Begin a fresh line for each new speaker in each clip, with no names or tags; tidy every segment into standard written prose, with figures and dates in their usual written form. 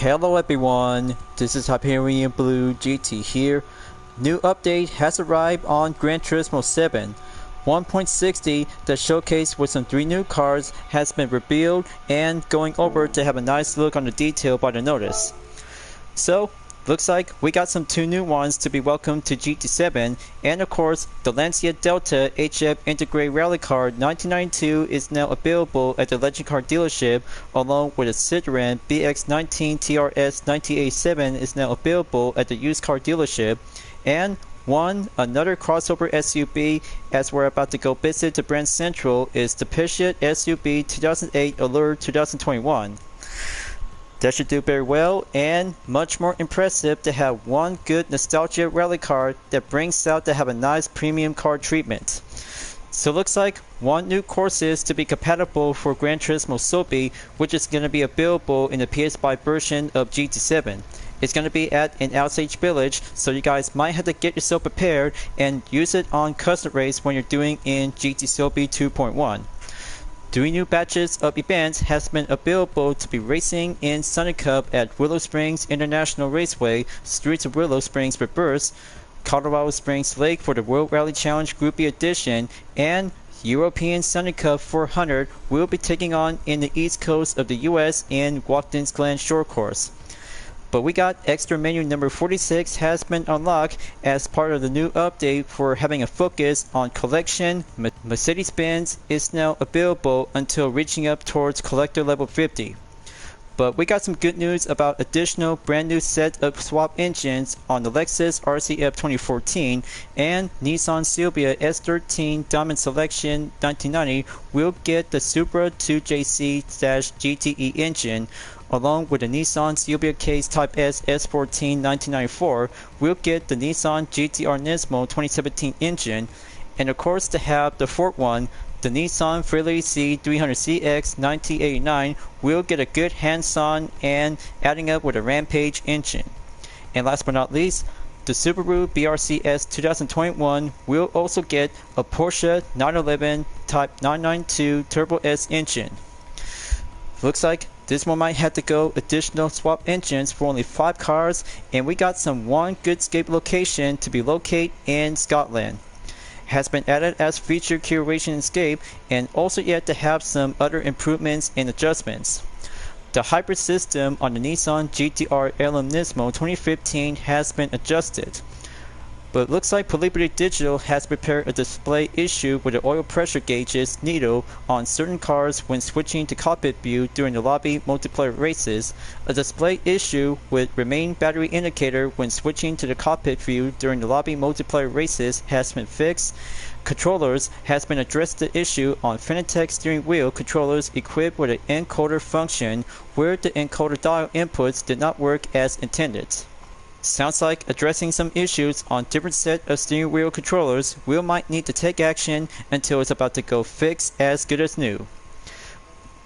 Hello everyone, this is Hyperion-Blue-GT here. New update has arrived on Gran Turismo 7. 1.60 that showcased with some 3 new cars has been revealed and going over to have a nice look on the detail by the notice. So, looks like we got some 2 new ones to be welcomed to GT7, and of course, the Lancia Delta HF Intergrale Rally Car 1992 is now available at the Legend Car dealership, along with a Citroen BX19 TRS 1987 is now available at the used car dealership, and another crossover SUV as we're about to go visit the brand central is the Peugeot SUV 2008 Allure 2021. That should do very well, and much more impressive to have one good nostalgia rally car that brings out to have a nice premium car treatment. So looks like 1 new courses to be compatible for Gran Turismo SUV, which is going to be available in the PS5 version of GT7. It's going to be at an Osage Village, so you guys might have to get yourself prepared and use it on custom race when you're doing in GT SUV 2.1. 3 new batches of events has been available to be racing in Sunny Cup at Willow Springs International Raceway, Streets of Willow Springs Reverse, Colorado Springs Lake for the World Rally Challenge Groupie Edition, and European Sunny Cup 400 will be taking on in the east coast of the US in Watkins Glen Shore Course. But we got extra menu number 46 has been unlocked as part of the new update for having a focus on collection. Mercedes-Benz is now available until reaching up towards collector level 50. But we got some good news about additional brand new set of swap engines on the Lexus RCF 2014 and Nissan Silvia S13 Diamond Selection 1990 will get the Supra 2JC-GTE engine, along with the Nissan Silvia Case Type S S14 1994 will get the Nissan GT-R Nismo 2017 engine, and of course to have the fourth one, the Nissan Freely C300CX 1989 will get a good hands-on and adding up with a Rampage engine. And last but not least, the Subaru BRZ 2021 will also get a Porsche 911 Type 992 Turbo S engine. Looks like this one might have to go additional swap engines for only 5 cars, and we got some 1 good scape location to be located in Scotland. Has been added as feature curation escape, and also yet to have some other improvements and adjustments. The hybrid system on the Nissan GT-R LM Nismo 2015 has been adjusted. But it looks like Liberty Digital has prepared a display issue with the oil pressure gauges needle on certain cars when switching to cockpit view during the lobby multiplayer races, a display issue with remain battery indicator when switching to the cockpit view during the lobby multiplayer races has been fixed. Controllers has been addressed the issue on Fanatec steering wheel controllers equipped with an encoder function where the encoder dial inputs did not work as intended. Sounds like addressing some issues on different set of steering wheel controllers will might need to take action until it's about to go fixed as good as new.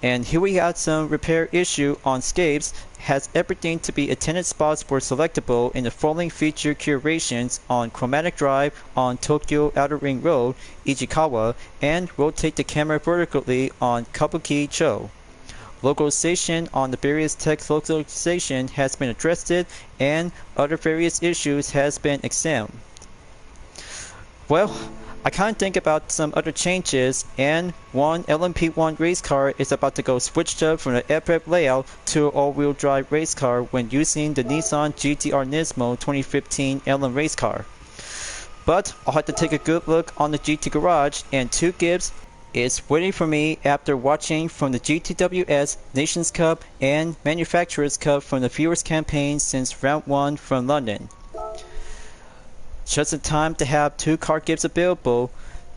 And here we got some repair issue on scapes, has everything to be attended spots were selectable in the following feature curations on chromatic drive on Tokyo Outer Ring Road, Ichikawa, and rotate the camera vertically on Kabuki-cho. Localization on the various text localization has been addressed, and other various issues has been examined. Well, I can't think about some other changes, and one LMP1 race car is about to go switched up from the FF layout to an all-wheel drive race car when using the Nissan GT-R Nismo 2015 LM race car. But I'll have to take a good look on the GT Garage, and 2 Gibbs is waiting for me after watching from the GTWS Nations Cup and Manufacturers Cup from the Viewers campaign since round 1 from London. Just in time to have 2 car gives available.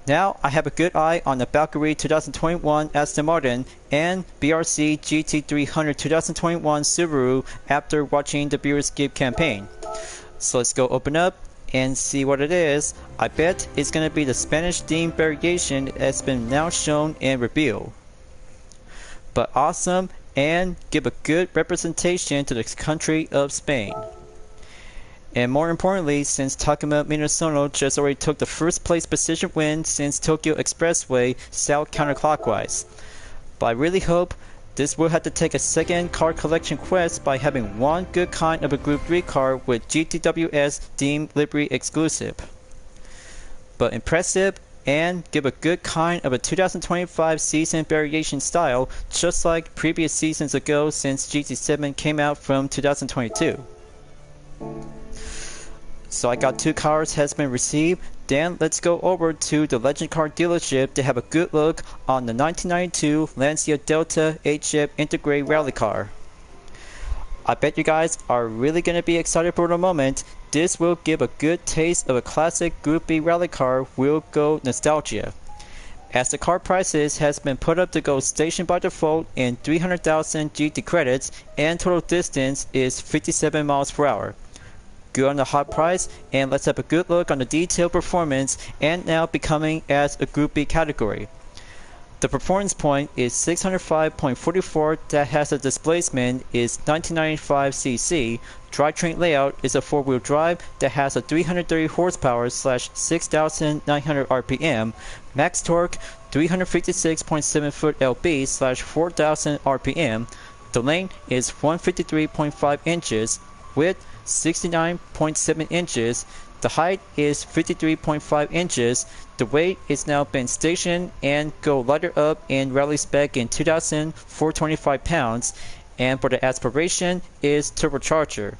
Now I have a good eye on the Valkyrie 2021 Aston Martin and BRZ GT300 2021 Subaru after watching the Viewers Gift campaign. So let's go open up and see what it is. I bet it's going to be the Spanish theme variation that's been now shown and revealed. But awesome, and give a good representation to the country of Spain. And more importantly, since Takuma Minasono just already took the first place position win since Tokyo Expressway south counterclockwise. But I really hope This will have to take a second car collection quest by having one good kind of a Group 3 car with GTWS deemed livery exclusive. But impressive and give a good kind of a 2025 season variation style, just like previous seasons ago since GT7 came out from 2022. So I got 2 cars has been received. Then let's go over to the Legend Car dealership to have a good look on the 1992 Lancia Delta HF Intergrale Rally Car. I bet you guys are really going to be excited for the moment. This will give a good taste of a classic Group B rally car will go nostalgia. As the car prices has been put up to go station by default in 300,000 GT credits and total distance is 57 miles per hour. Good on the hot price, and let's have a good look on the detailed performance and now becoming as a Group B category. The performance point is 605.44 that has a displacement is 1995 cc. Drivetrain layout is a 4-wheel drive that has a 330 horsepower / 6,900 rpm. Max torque 356.7 foot lb / 4,000 rpm. The length is 153.5 inches. Width 69.7 inches. The height is 53.5 inches. The weight is now been stationed and go lighter up in rally spec in 2,425 pounds, and for the aspiration is turbocharger.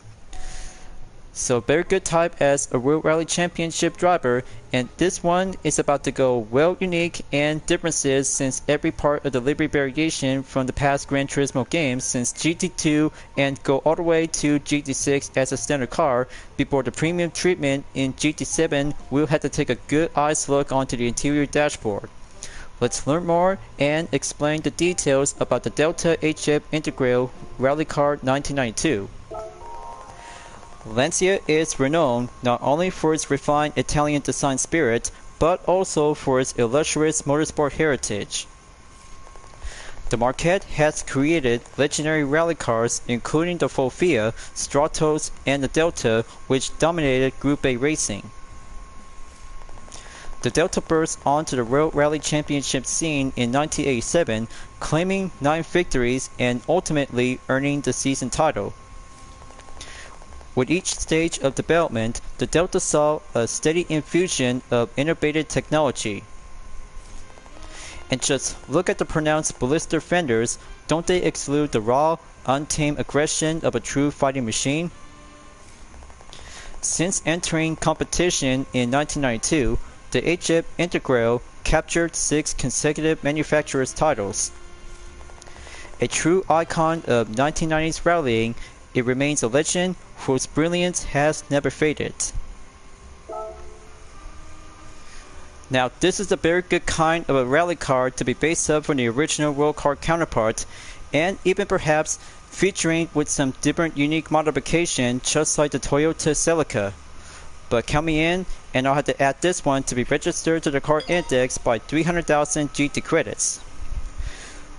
So very good type as a World Rally Championship driver, and this one is about to go well unique and differences since every part of the livery variation from the past Gran Turismo games since GT2 and go all the way to GT6 as a standard car before the premium treatment in GT7 will have to take a good eyes look onto the interior dashboard. Let's learn more and explain the details about the Delta HF Intergrale Rally Car 1992. Lancia is renowned not only for its refined Italian design spirit, but also for its illustrious motorsport heritage. The market has created legendary rally cars including the Fulvia, Stratos, and the Delta, which dominated Group A racing. The Delta burst onto the World Rally Championship scene in 1987, claiming 9 victories and ultimately earning the season title. With each stage of development, the Delta saw a steady infusion of innovative technology. And just look at the pronounced ballister fenders, don't they exude the raw, untamed aggression of a true fighting machine? Since entering competition in 1992, the HF Intergrale captured 6 consecutive manufacturers' titles. A true icon of 1990s rallying, it remains a legend whose brilliance has never faded. Now this is a very good kind of a rally car to be based up from the original World Car counterpart, and even perhaps featuring with some different unique modification just like the Toyota Celica. But count me in, and I'll have to add this one to be registered to the car index by 300,000 GT credits.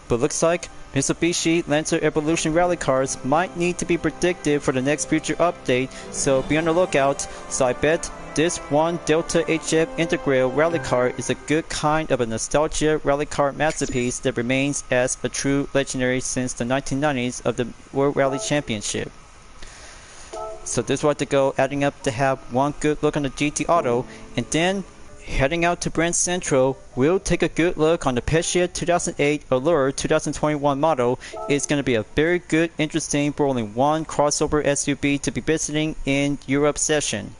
But looks like Mitsubishi Lancer Evolution rally cars might need to be predicted for the next future update, so be on the lookout. So I bet this one Delta HF Intergrale rally car is a good kind of a nostalgia rally car masterpiece that remains as a true legendary since the 1990s of the World Rally Championship. So this was to go adding up to have one good look on the GT Auto, and then heading out to Brand Central, we'll take a good look on the Peugeot 2008 Allure 2021 model. It's going to be a very good, interesting for only one crossover SUV to be visiting in Europe session.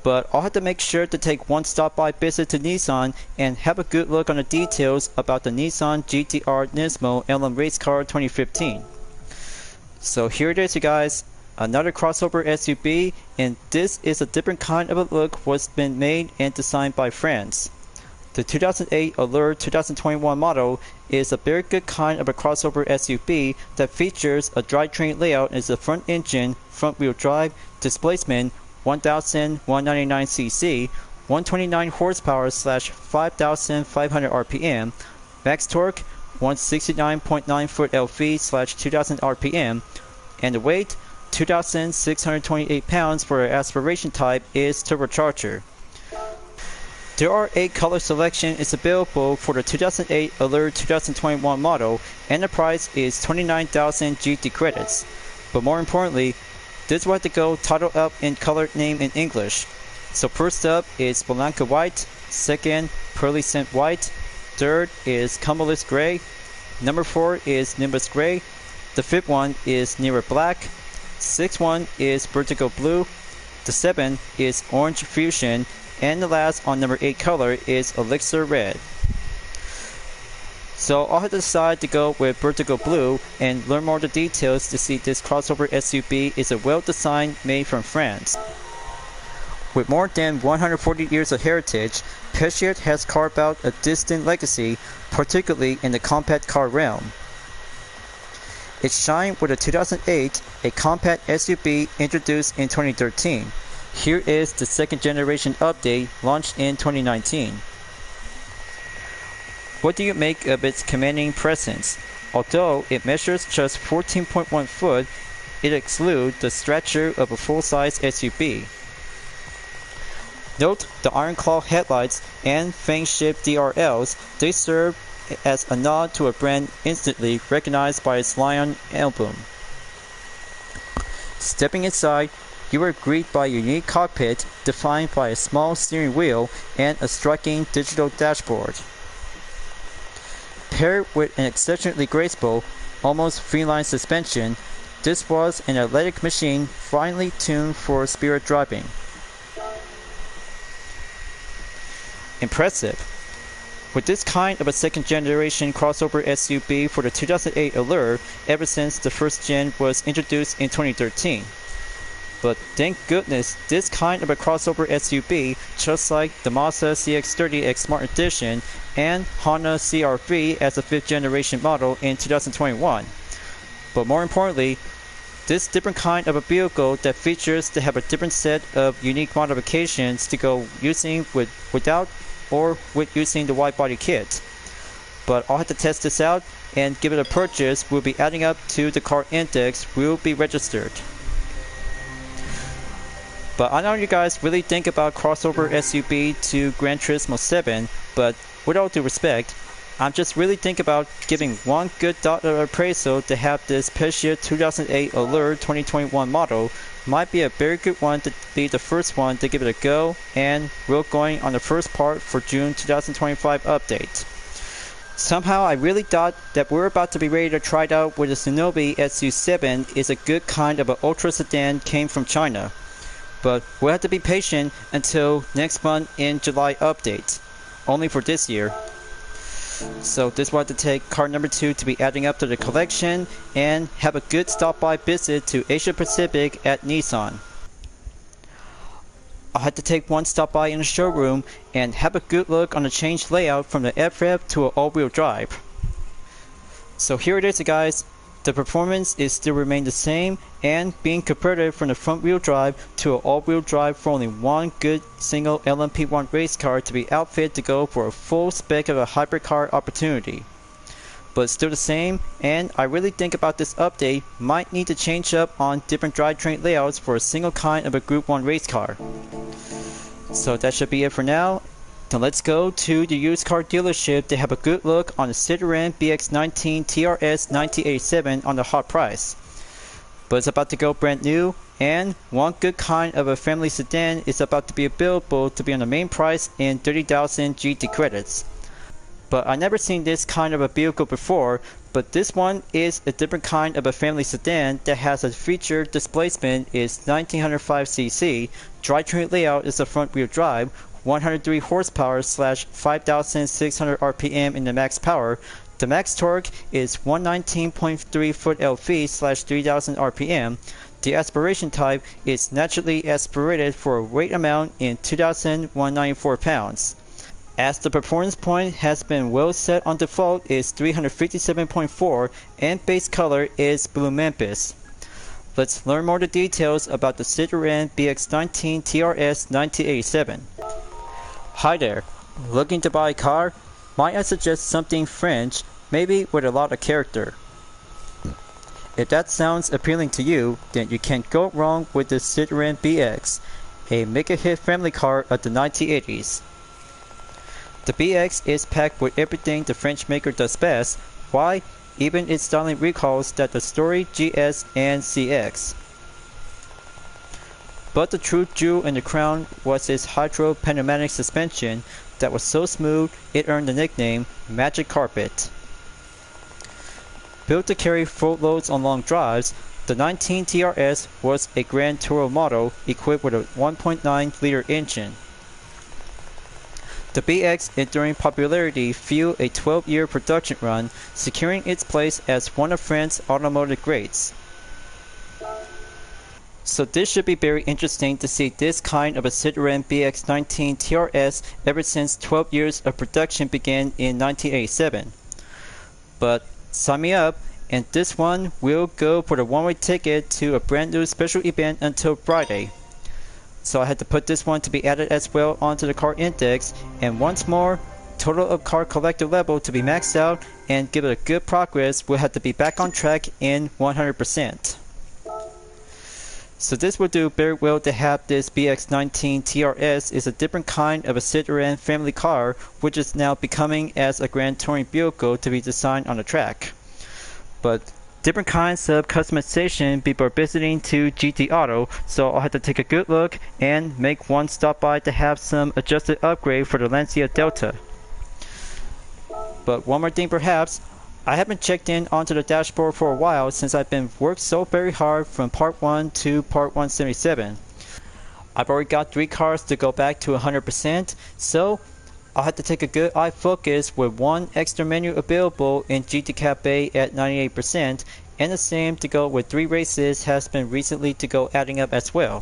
But I'll have to make sure to take one stop by visit to Nissan and have a good look on the details about the Nissan GT-R Nismo Emblem Race Car 2015. So here it is, you guys. Another crossover SUV, and this is a different kind of a look what's been made and designed by France. The 2008 Allure 2021 model is a very good kind of a crossover SUV that features a drivetrain layout as a front engine, front wheel drive, displacement 1,199 cc, 129 horsepower / 5,500 rpm, max torque 169.9 foot lb / 2,000 rpm, and the weight 2,628 pounds for an aspiration type is turbocharger. There are 8 color selection is available for the 2008 Allure 2021 model, and the price is 29,000 GT credits. But more importantly, this will have to go title up in colored name in English. So first up is Blanca White, second Pearly Scent White, third is Cumulus Gray, number 4 is Nimbus Gray, the 5th one is Nearer Black, 6th one is Vertigo Blue, the 7th is Orange Fusion, and the last on number 8 color is Elixir Red. So I'll have to decide to go with Vertigo Blue and learn more of the details to see this crossover SUV is a well-designed made from France. With more than 140 years of heritage, Peugeot has carved out a distant legacy, particularly in the compact car realm. It shined with a 2008, a compact SUV introduced in 2013. Here is the second generation update launched in 2019. What do you make of its commanding presence? Although it measures just 14.1 foot, it exudes the stature of a full-size SUV. Note the iron claw headlights and fang-shaped DRLs. They serve as a nod to a brand instantly recognized by its lion emblem. Stepping inside, you are greeted by a unique cockpit defined by a small steering wheel and a striking digital dashboard. Paired with an exceptionally graceful, almost feline suspension, this was an athletic machine finely tuned for spirit driving. Impressive. With this kind of a second generation crossover SUV for the 2008 Allure ever since the first gen was introduced in 2013. But thank goodness this kind of a crossover SUV, just like the Mazda CX-30X Smart Edition and Honda CR-V as a 5th generation model in 2021. But more importantly, this different kind of a vehicle that features to have a different set of unique modifications to go using without or with using the wide body kit. But I'll have to test this out and give it a purchase. We'll be adding up to the car index will be registered. But I know you guys really think about crossover SUV to Gran Turismo 7, but with all due respect, I'm just really thinking about giving one good dot of appraisal to have this Peugeot 2008 Allure 2021 model. Might be a very good one to be the first one to give it a go, and we're going on the first part for June 2025 update. Somehow I really thought that we're about to be ready to try it out with the Shinobi SU7 is a good kind of an ultra sedan came from China. But we'll have to be patient until next month in July update, only for this year. So this will have to take car number 2 to be adding up to the collection and have a good stop by visit to Asia Pacific at Nissan. I'll have to take one stop by in the showroom and have a good look on the changed layout from the FREV to an all-wheel drive. So here it is guys. The performance is still remain the same and being converted from the front wheel drive to an all-wheel drive for only one good single LMP1 race car to be outfitted to go for a full spec of a hypercar opportunity. But still the same, and I really think about this update might need to change up on different drivetrain layouts for a single kind of a Group 1 race car. So that should be it for now. Now let's go to the used car dealership to have a good look on the Citroën BX19 TRS 1987 on the hot price. But it's about to go brand new, and one good kind of a family sedan is about to be available to be on the main price in 30,000 GT credits. But I never seen this kind of a vehicle before, but this one is a different kind of a family sedan that has a featured displacement is 1905cc, drivetrain layout is a front wheel drive, 103 horsepower / 5,600 RPM in the max power. The max torque is 119.3 foot-lv / 3,000 RPM. The aspiration type is naturally aspirated for a weight amount in 2,194 pounds. As the performance point has been well set on default is 357.4 and base color is Blue Memphis. Let's learn more the details about the Citroën BX19 TRS 1987. Hi there, looking to buy a car? Might I suggest something French, maybe with a lot of character? If that sounds appealing to you, then you can't go wrong with the Citroën BX, a mega hit family car of the 1980s. The BX is packed with everything the French maker does best. Why? Even its styling recalls that the Story GS and CX. But the true jewel in the crown was its hydro pneumatic suspension that was so smooth it earned the nickname Magic Carpet. Built to carry full loads on long drives, the 19 TRS was a Gran Turismo model equipped with a 1.9-liter engine. The BX enduring popularity fueled a 12-year production run, securing its place as one of France's automotive greats. So this should be very interesting to see this kind of a Citroën BX19 TRS ever since 12 years of production began in 1987. But sign me up, and this one will go for the one-way ticket to a brand new special event until Friday. So I had to put this one to be added as well onto the car index, and once more, total of car collector level to be maxed out and give it a good progress will have to be back on track in 100%. So this would do very well to have this BX19 TRS is a different kind of a Citroën family car, which is now becoming as a grand touring vehicle to be designed on the track. But different kinds of customization before visiting to GT Auto, so I'll have to take a good look and make one stop by to have some adjusted upgrade for the Lancia Delta. But one more thing perhaps, I haven't checked in onto the dashboard for a while since I've been worked so very hard from part 1 to part 177. I've already got 3 cars to go back to 100%, so I'll have to take a good eye focus with one extra menu available in GT Cafe at 98%, and the same to go with 3 races has been recently to go adding up as well.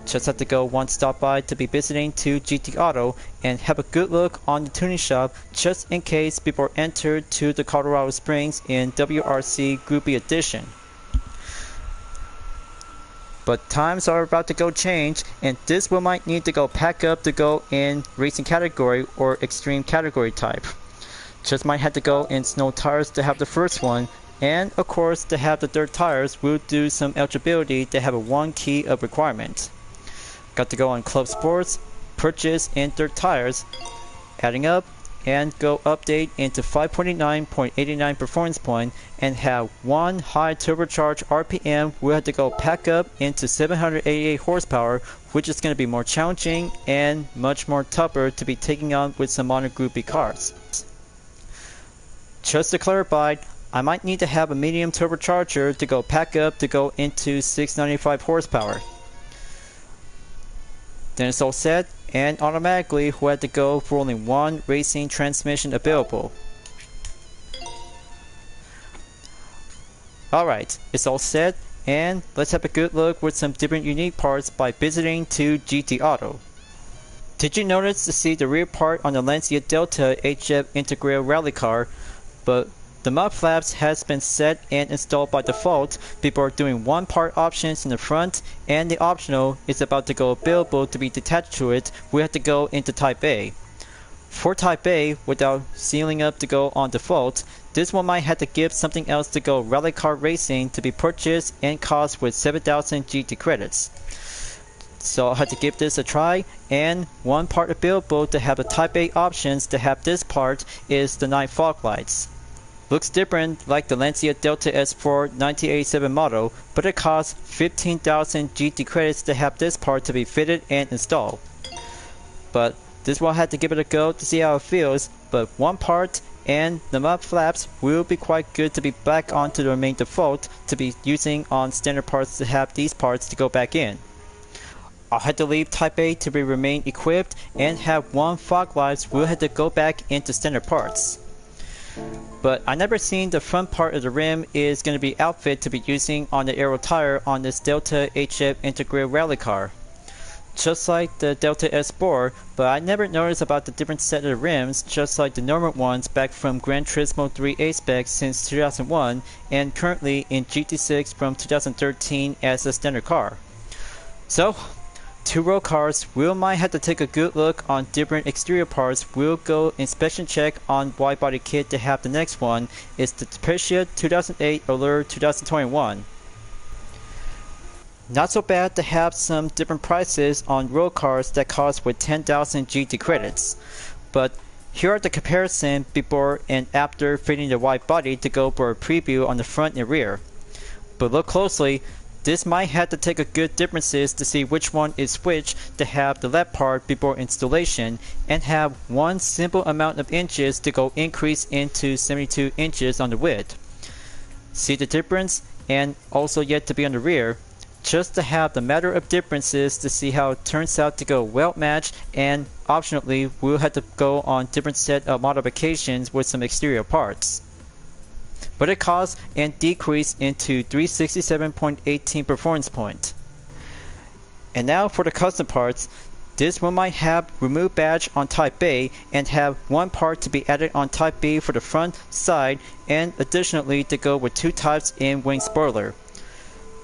Just have to go one stop by to be visiting to GT Auto and have a good look on the tuning shop just in case before enter to the Colorado Springs in WRC Groupie Edition. But times are about to go change, and this one might need to go pack up to go in racing category or extreme category type. Just might have to go in snow tires to have the first one, and of course to have the dirt tires will do some eligibility to have a 1 key of requirement. Got to go on Club Sports, purchase and dirt tires, adding up, and go update into 529.89 performance point and have 1 high turbocharged RPM. We'll have to go pack up into 788 horsepower, which is going to be more challenging and much more tougher to be taking on with some modern groupie cars. Just to clarify, I might need to have a medium turbocharger to go pack up to go into 695 horsepower. Then it's all set, and automatically we'll have to go for only 1 racing transmission available. Alright, it's all set, and let's have a good look with some different unique parts by visiting to GT Auto. Did you notice to see the rear part on the Lancia Delta HF intergrale rally car, but the mud flaps has been set and installed by default before doing 1 part options in the front, and the optional is about to go available to be detached to it. We have to go into Type A. For Type A, without sealing up to go on default, this one might have to give something else to go rally car racing to be purchased and cost with 7,000 GT credits. So I'll have to give this a try, and 1 part available to have the Type A options to have this part is the night fog lights. Looks different like the Lancia Delta S4 1987 model, but it costs 15,000 GT credits to have this part to be fitted and installed. But this will have to give it a go to see how it feels, but 1 part and the mud flaps will be quite good to be back onto the main default to be using on standard parts to have these parts to go back in. I'll have to leave Type A to be remain equipped and have 1 fog lights will have to go back into standard parts. But I never seen the front part of the rim is going to be outfit to be using on the aero tire on this Delta HF intergrale rally car. Just like the Delta S4, but I never noticed about the different set of rims just like the normal ones back from Gran Turismo 3 A-Spec since 2001 and currently in GT6 from 2013 as a standard car. So, 2 road cars, we might have to take a good look on different exterior parts. We'll go inspection check on wide body kit to have the next one. It's the Peugeot 2008 Allure 2021. Not so bad to have some different prices on road cars that cost with 10,000 GT credits. But here are the comparison before and after fitting the wide body to go for a preview on the front and rear. But look closely, this might have to take a good differences to see which one is which to have the left part before installation and have one simple amount of inches to go increase into 72 inches on the width. See the difference? And also yet to be on the rear, just to have the matter of differences to see how it turns out to go well matched, and optionally we'll have to go on different set of modifications with some exterior parts. But it costs and decreased into 367.18 performance point. And now for the custom parts, this one might have remove badge on Type A and have one part to be added on Type B for the front, side, and additionally to go with two types in wing spoiler.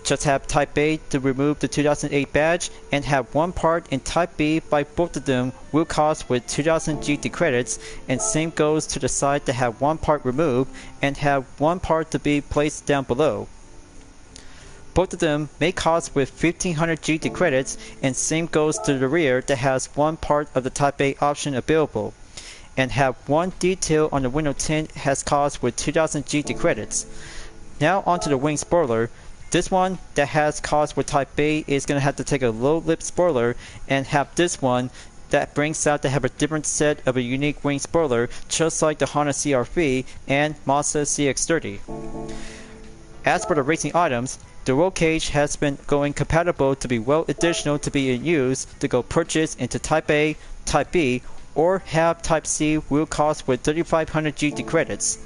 Just have Type A to remove the 2008 badge and have one part in Type B by both of them will cost with 2000 GT credits, and same goes to the side to have one part removed and have one part to be placed down below. Both of them may cost with 1500 GT credits, and same goes to the rear that has one part of the Type A option available, and have one detail on the window tint has cost with 2000 GT credits. Now onto the wing spoiler. This one that has cost with Type A is going to have to take a low lip spoiler and have this one that brings out to have a different set of a unique wing spoiler, just like the Honda CR-V and Mazda CX-30. As for the racing items, the roll cage has been going compatible to be well additional to be in use to go purchase into Type A, Type B, or have Type C will cost with 3500 GT credits.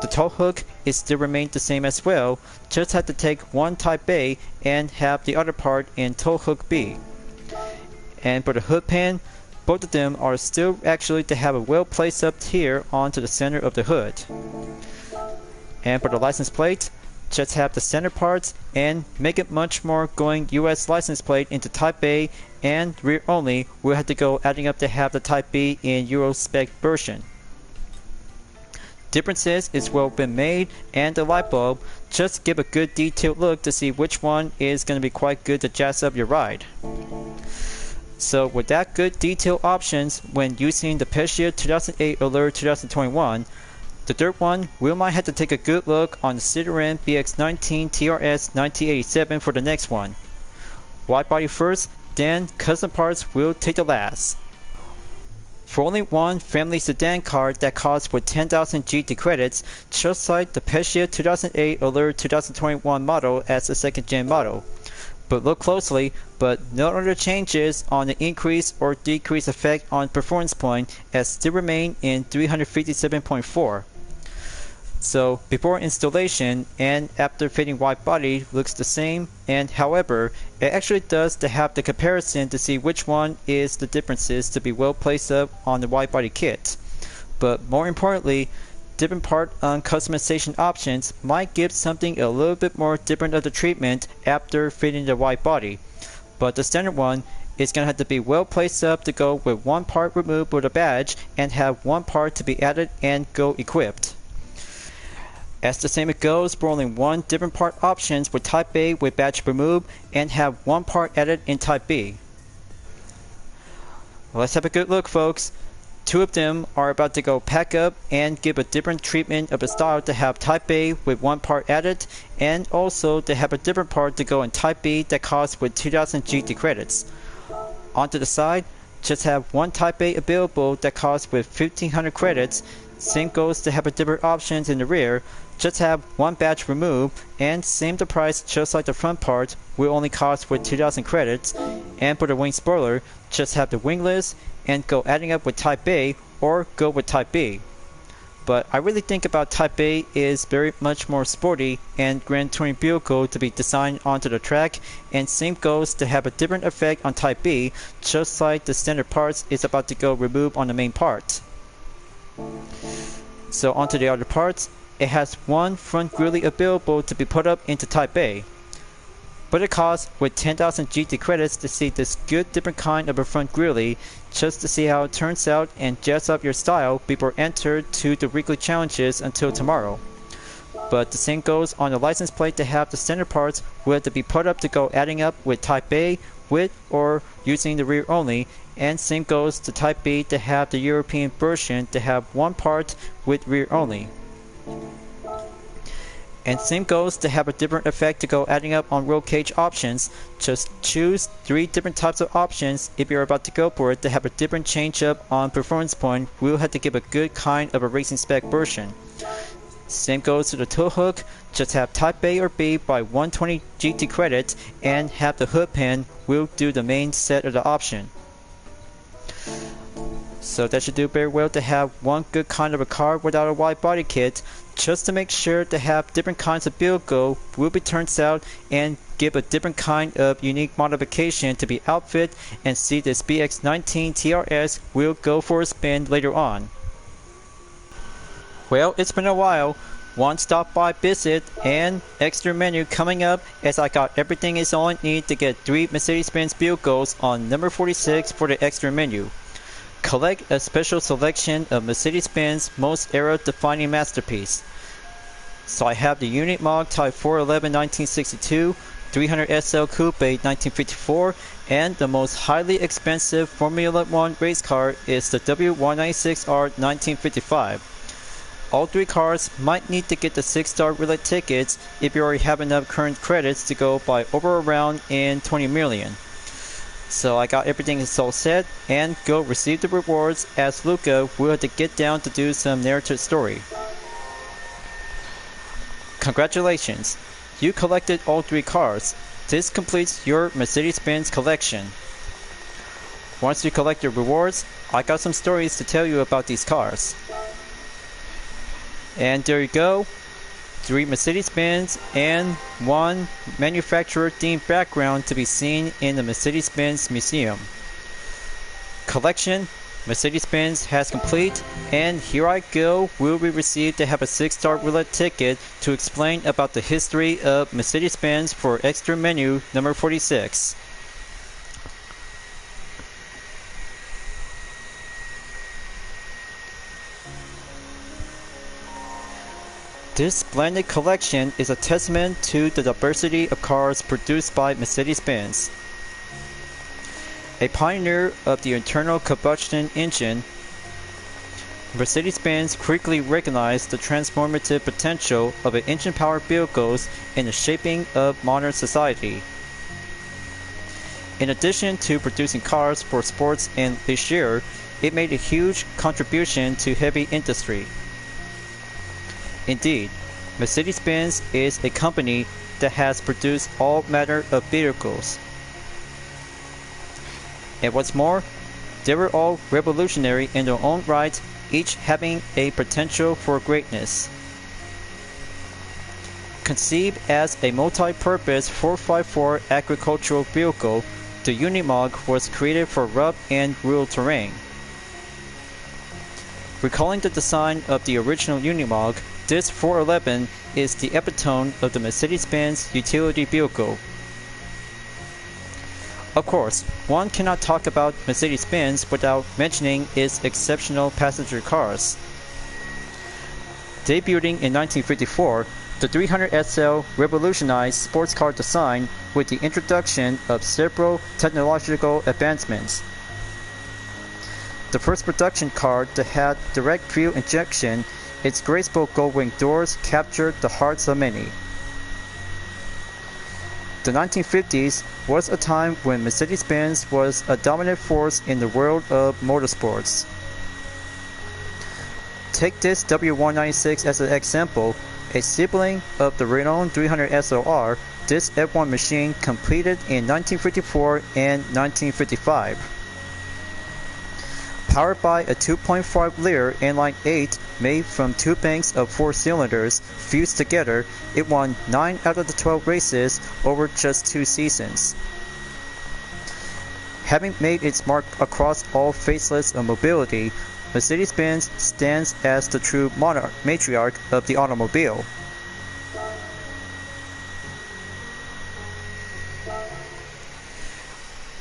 The tow hook is still remain the same as well, just have to take one Type A and have the other part in tow hook B. And for the hood pan, both of them are still actually to have a well placed up here onto the center of the hood. And for the license plate, just have the center parts and make it much more going US license plate into Type A, and rear only we'll have to go adding up to have the Type B in Euro spec version. Differences is well been made, and the light bulb, just give a good detailed look to see which one is going to be quite good to jazz up your ride. So with that good detailed options when using the Peugeot 2008 Allure 2021, the third one we might have to take a good look on the Citroen BX19 TRS 1987 for the next one. Wide body first, then custom parts will take the last. For only one family sedan car that costs with 10,000 GT credits, just like the Peugeot 2008 Allure 2021 model as a second gen model. But look closely, but no other changes on the increase or decrease effect on performance point as still remain in 357.4. So before installation and after fitting wide body looks the same, and however it actually does to have the comparison to see which one is the differences to be well placed up on the wide body kit. But more importantly, different part on customization options might give something a little bit more different of the treatment after fitting the wide body. But the standard one is going to have to be well placed up to go with one part removed with a badge and have one part to be added and go equipped. As the same it goes for only one different part options with Type A with badge removed and have one part added in Type B. Let's have a good look, folks. Two of them are about to go pack up and give a different treatment of the style to have Type A with one part added, and also to have a different part to go in Type B that costs with 2000 GT credits. Onto the side, just have one Type A available that costs with 1500 credits. Same goes to have a different options in the rear, just have one badge removed, and same the price just like the front part will only cost with 2000 credits. And for the wing spoiler, just have the wingless and go adding up with Type A or go with Type B. But I really think about Type A is very much more sporty and grand touring vehicle to be designed onto the track, and same goes to have a different effect on Type B, just like the standard parts is about to go remove on the main part. So onto the other parts, it has one front grille available to be put up into Type A. But it costs with 10,000 GT credits to see this good different kind of a front grille, just to see how it turns out and jazz up your style before enter to the weekly challenges until tomorrow. but the same goes on the license plate to have the center parts will have to be put up to go adding up with Type A, with or using the rear only, and same goes to Type B to have the European version to have one part with rear only. And same goes to have a different effect to go adding up on roll cage options. Just choose 3 different types of options if you're about to go for it to have a different change up on performance point. We'll have to give a good kind of a racing spec version. Same goes to the tow hook, just have Type A or B by 120 GT credits and have the hood pin will do the main set of the option. So that should do very well to have one good kind of a car without a wide body kit. Just to make sure to have different kinds of build go will be turns out and give a different kind of unique modification to be outfit and see this BX19 TRS will go for a spin later on. Well, it's been a while. One stop by visit and extra menu coming up as I got everything is all I need to get 3 Mercedes-Benz build goals on number 46 for the extra menu. Collect a special selection of Mercedes-Benz most era-defining masterpiece. So I have the Unimog Type 411 1962, 300 SL Coupe 1954, and the most highly expensive Formula 1 race car is the W196R 1955. All 3 cars might need to get the 6-star relay tickets if you already have enough current credits to go by over around in 20 million. So I got everything is all set and go receive the rewards as Luca will have to get down to do some narrative story. Congratulations! You collected all 3 cars. This completes your Mercedes-Benz collection. Once you collect your rewards, I got some stories to tell you about these cars. And there you go. 3 Mercedes-Benz and 1 manufacturer-themed background to be seen in the Mercedes-Benz Museum. Collection Mercedes-Benz has complete, and here I go will be received to have a 6-star roulette ticket to explain about the history of Mercedes-Benz for extra menu number 46. This splendid collection is a testament to the diversity of cars produced by Mercedes-Benz. A pioneer of the internal combustion engine, Mercedes-Benz quickly recognized the transformative potential of an engine-powered vehicles in the shaping of modern society. In addition to producing cars for sports and leisure, it made a huge contribution to heavy industry. Indeed, Mercedes-Benz is a company that has produced all manner of vehicles. And what's more, they were all revolutionary in their own right, each having a potential for greatness. Conceived as a multi-purpose 4x4 agricultural vehicle, the Unimog was created for rough and rural terrain. Recalling the design of the original Unimog, this 411 is the epitome of the Mercedes-Benz utility vehicle. Of course, one cannot talk about Mercedes-Benz without mentioning its exceptional passenger cars. Debuting in 1954, the 300 SL revolutionized sports car design with the introduction of several technological advancements. The first production car that had direct fuel injection, its graceful gold-wing doors captured the hearts of many. The 1950s was a time when Mercedes-Benz was a dominant force in the world of motorsports. Take this W196 as an example, a sibling of the renowned 300 SLR. This F1 machine completed in 1954 and 1955. Powered by a 2.5-liter inline 8 made from 2 banks of 4 cylinders fused together, it won 9 out of the 12 races over just 2 seasons. Having made its mark across all facets of mobility, Mercedes-Benz stands as the true matriarch of the automobile.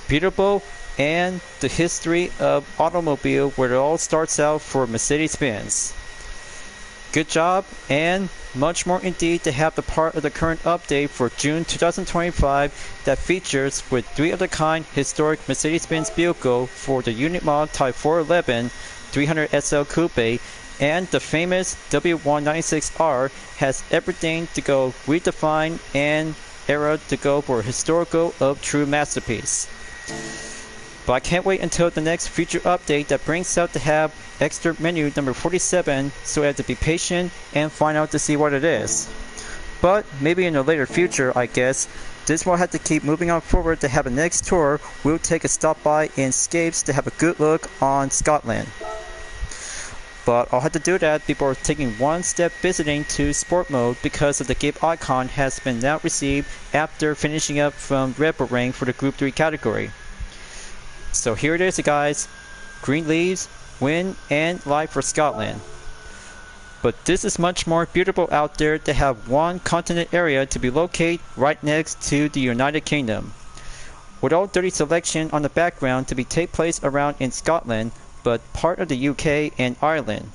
Beautiful and the history of automobile where it all starts out for Mercedes-Benz. Good job, and much more indeed to have the part of the current update for June 2025 that features with 3-of-the-kind historic Mercedes-Benz vehicle for the unit mod Type 411 300SL Coupe, and the famous W196R has everything to go redefined and era to go for a historical of true masterpiece. But I can't wait until the next future update that brings out to have extra menu number 47, so I have to be patient and find out to see what it is. But maybe in a later future, I guess, this will have to keep moving on forward to have a next tour. We'll take a stop by in Scapes to have a good look on Scotland. But I'll have to do that before taking one step visiting to Sport Mode because of the GIF icon has been now received after finishing up from Red Bull rank for the Group 3 category. So here it is, guys. Green leaves, wind, and light for Scotland. But this is much more beautiful out there to have one continent area to be located right next to the United Kingdom. With all dirty selection on the background to be take place around in Scotland, but part of the UK and Ireland.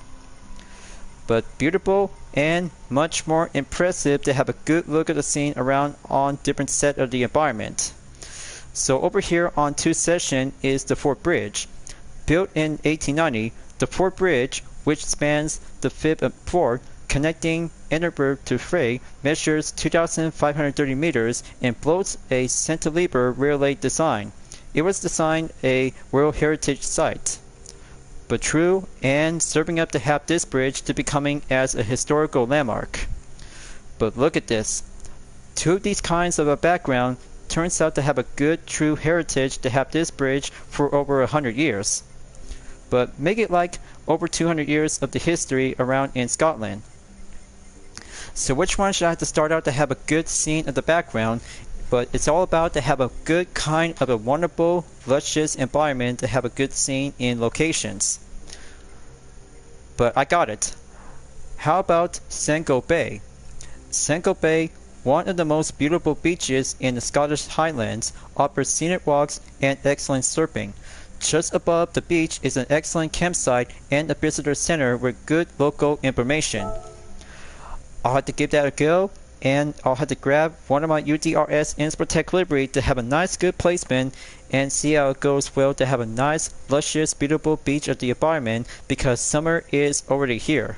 But beautiful and much more impressive to have a good look at the scene around on different set of the environment. So over here on 2 section is the Fort Bridge. Built in 1890, the Fort Bridge, which spans the fifth fort connecting Edinburgh to Frey, measures 2,530 meters and boasts a cantilever railway design. It was designed a World Heritage Site, but true and serving up to have this bridge to becoming as a historical landmark. But look at this. 2 of these kinds of a background turns out to have a good true heritage to have this bridge for over 100 years. But make it like over 200 years of the history around in Scotland. So which one should I have to start out to have a good scene of the background? But it's all about to have a good kind of a wonderful, luscious environment to have a good scene in locations. But I got it. How about Sango Bay? Sango Bay, one of the most beautiful beaches in the Scottish Highlands, offers scenic walks and excellent surfing. Just above the beach is an excellent campsite and a visitor center with good local information. I'll have to give that a go, and I'll have to grab one of my UDRS Inspirotech livery to have a nice good placement and see how it goes well to have a nice, luscious, beautiful beach of the environment because summer is already here.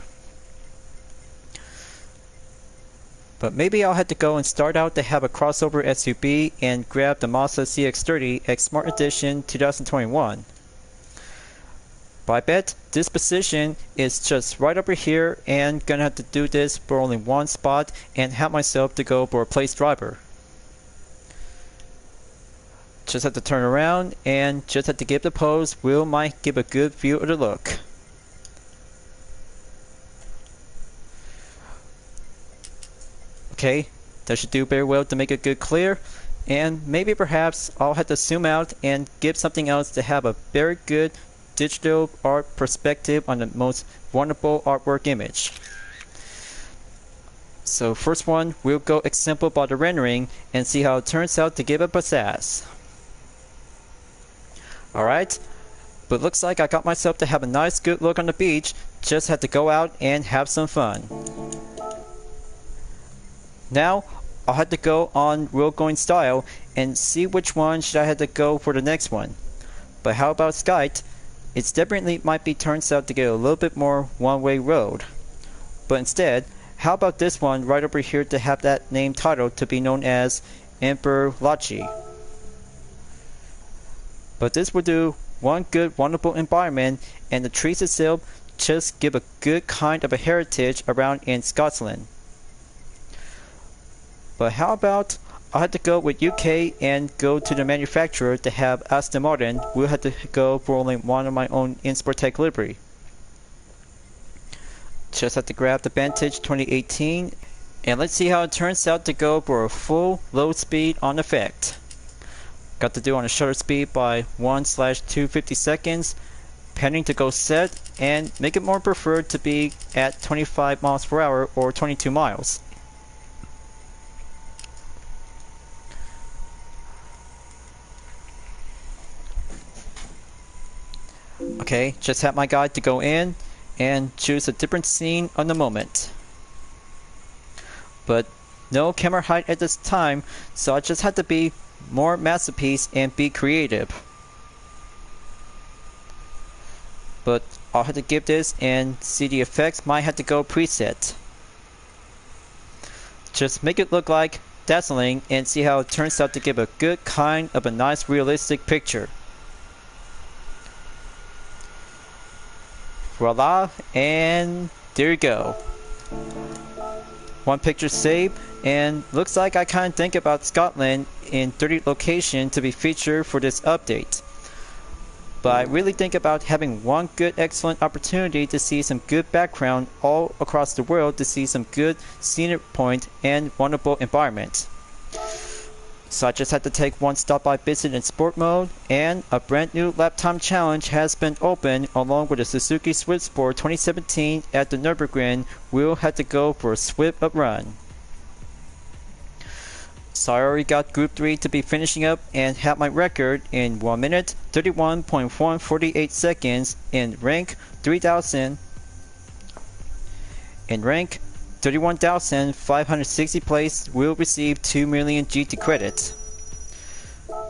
But maybe I'll have to go and start out to have a crossover SUV and grab the Mazda CX-30 X Smart Edition 2021. But I bet this position is just right over here and gonna have to do this for only one spot and have myself to go for a place driver. Just have to turn around and just have to give the pose. Will might give a good view of the look. Okay, that should do very well to make it good clear, and maybe perhaps I'll have to zoom out and give something else to have a very good digital art perspective on the most wonderful artwork image. So first one, we'll go example by the rendering and see how it turns out to give a pizzazz. Alright, but looks like I got myself to have a nice good look on the beach, just had to go out and have some fun. Now, I'll have to go on road going style and see which one should I have to go for the next one. But how about Skype? It definitely might be turns out to get a little bit more one-way road. But instead, how about this one right over here to have that name title to be known as Emperor Lachi. But this will do one good wonderful environment, and the trees itself just give a good kind of a heritage around in Scotland. But how about I had to go with UK and go to the manufacturer to have Aston Martin. We'll have to go for only one of my own Inspirotech livery. Just have to grab the Vantage 2018 and let's see how it turns out to go for a full load speed on effect. Got to do on a shutter speed by 1/250 seconds. Pending to go set and make it more preferred to be at 25 miles per hour or 22 miles. Okay, just had my guide to go in and choose a different scene on the moment. But no camera height at this time, so I just had to be more masterpiece and be creative. But I'll have to give this and see the effects might have to go preset. Just make it look like dazzling and see how it turns out to give a good kind of a nice realistic picture. Voila, and there you go. One picture saved, and looks like I kind of think about Scotland in 30 location to be featured for this update. But I really think about having one good excellent opportunity to see some good background all across the world, to see some good scenic point and wonderful environment. So I just had to take one stop by visit in sport mode, and a brand new lap time challenge has been opened along with the Suzuki Swift Sport 2017 at the Nürburgring. We'll have to go for a Swift up run. So I already got Group 3 to be finishing up and have my record in 1 minute 31.148 seconds in rank 3000. In rank 31,560 place will receive 2 million GT credits.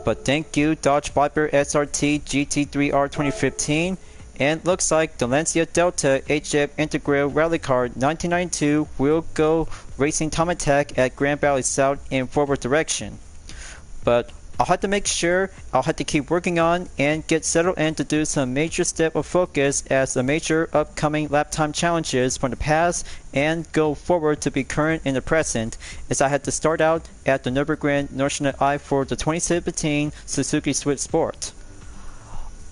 But thank you Dodge Viper SRT GT3R 2015, and looks like the Lancia Delta HF Intergrale Rally Car 1992 will go racing time attack at Grand Valley South in forward direction. But I'll have to make sure I'll have to keep working on and get settled in to do some major step of focus as the major upcoming lap time challenges from the past and go forward to be current in the present, as I had to start out at the Nürburgring National I for the 2017 Suzuki Swift Sport.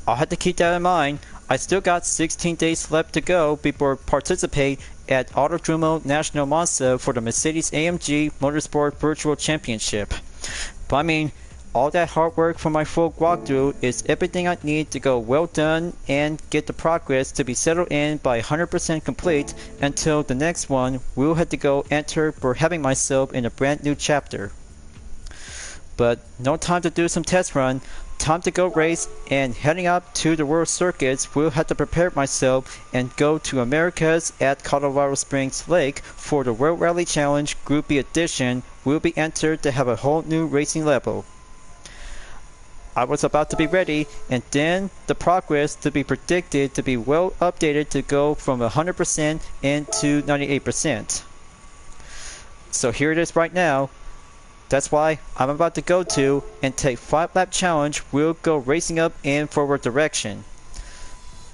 I'll have to keep that in mind. I still got 16 days left to go before participate at Autodromo National Monza for the Mercedes-AMG Motorsport Virtual Championship. But I mean, all that hard work for my full walkthrough is everything I need to go well done and get the progress to be settled in by 100% complete until the next one we'll have to go enter for having myself in a brand new chapter. But no time to do some test run. Time to go race, and heading up to the world circuits, we'll have to prepare myself and go to Americas at Colorado Springs Lake for the World Rally Challenge Group B edition. Will be entered to have a whole new racing level. I was about to be ready, and then the progress to be predicted to be well updated to go from 100% into 98%. So here it is right now. That's why I'm about to go to and take 5-lap challenge. We'll go racing up in forward direction.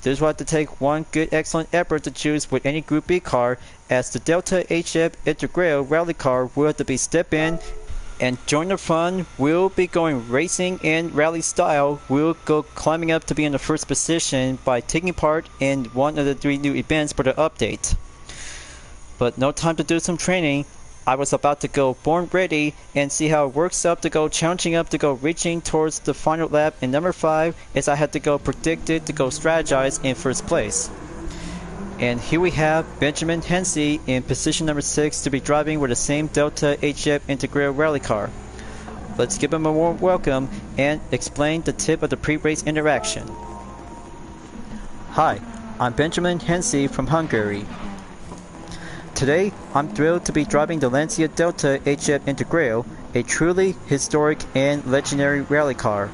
This will have to take one good excellent effort to choose with any Group B car, as the Delta HF Intergrale Rally Car will have to be step in and join the fun. We'll be going racing in rally style. We'll go climbing up to be in the first position by taking part in one of the 3 new events for the update. But no time to do some training. I was about to go born ready and see how it works up to go challenging up to go reaching towards the final lap in number 5, as I had to go predicted to go strategize in first place. And here we have Benjamin Hensey in position number 6 to be driving with the same Delta HF Intergrale Rally Car. Let's give him a warm welcome and explain the tip of the pre-race interaction. Hi, I'm Benjamin Hensey from Hungary. Today, I'm thrilled to be driving the Lancia Delta HF Intergrale, a truly historic and legendary rally car.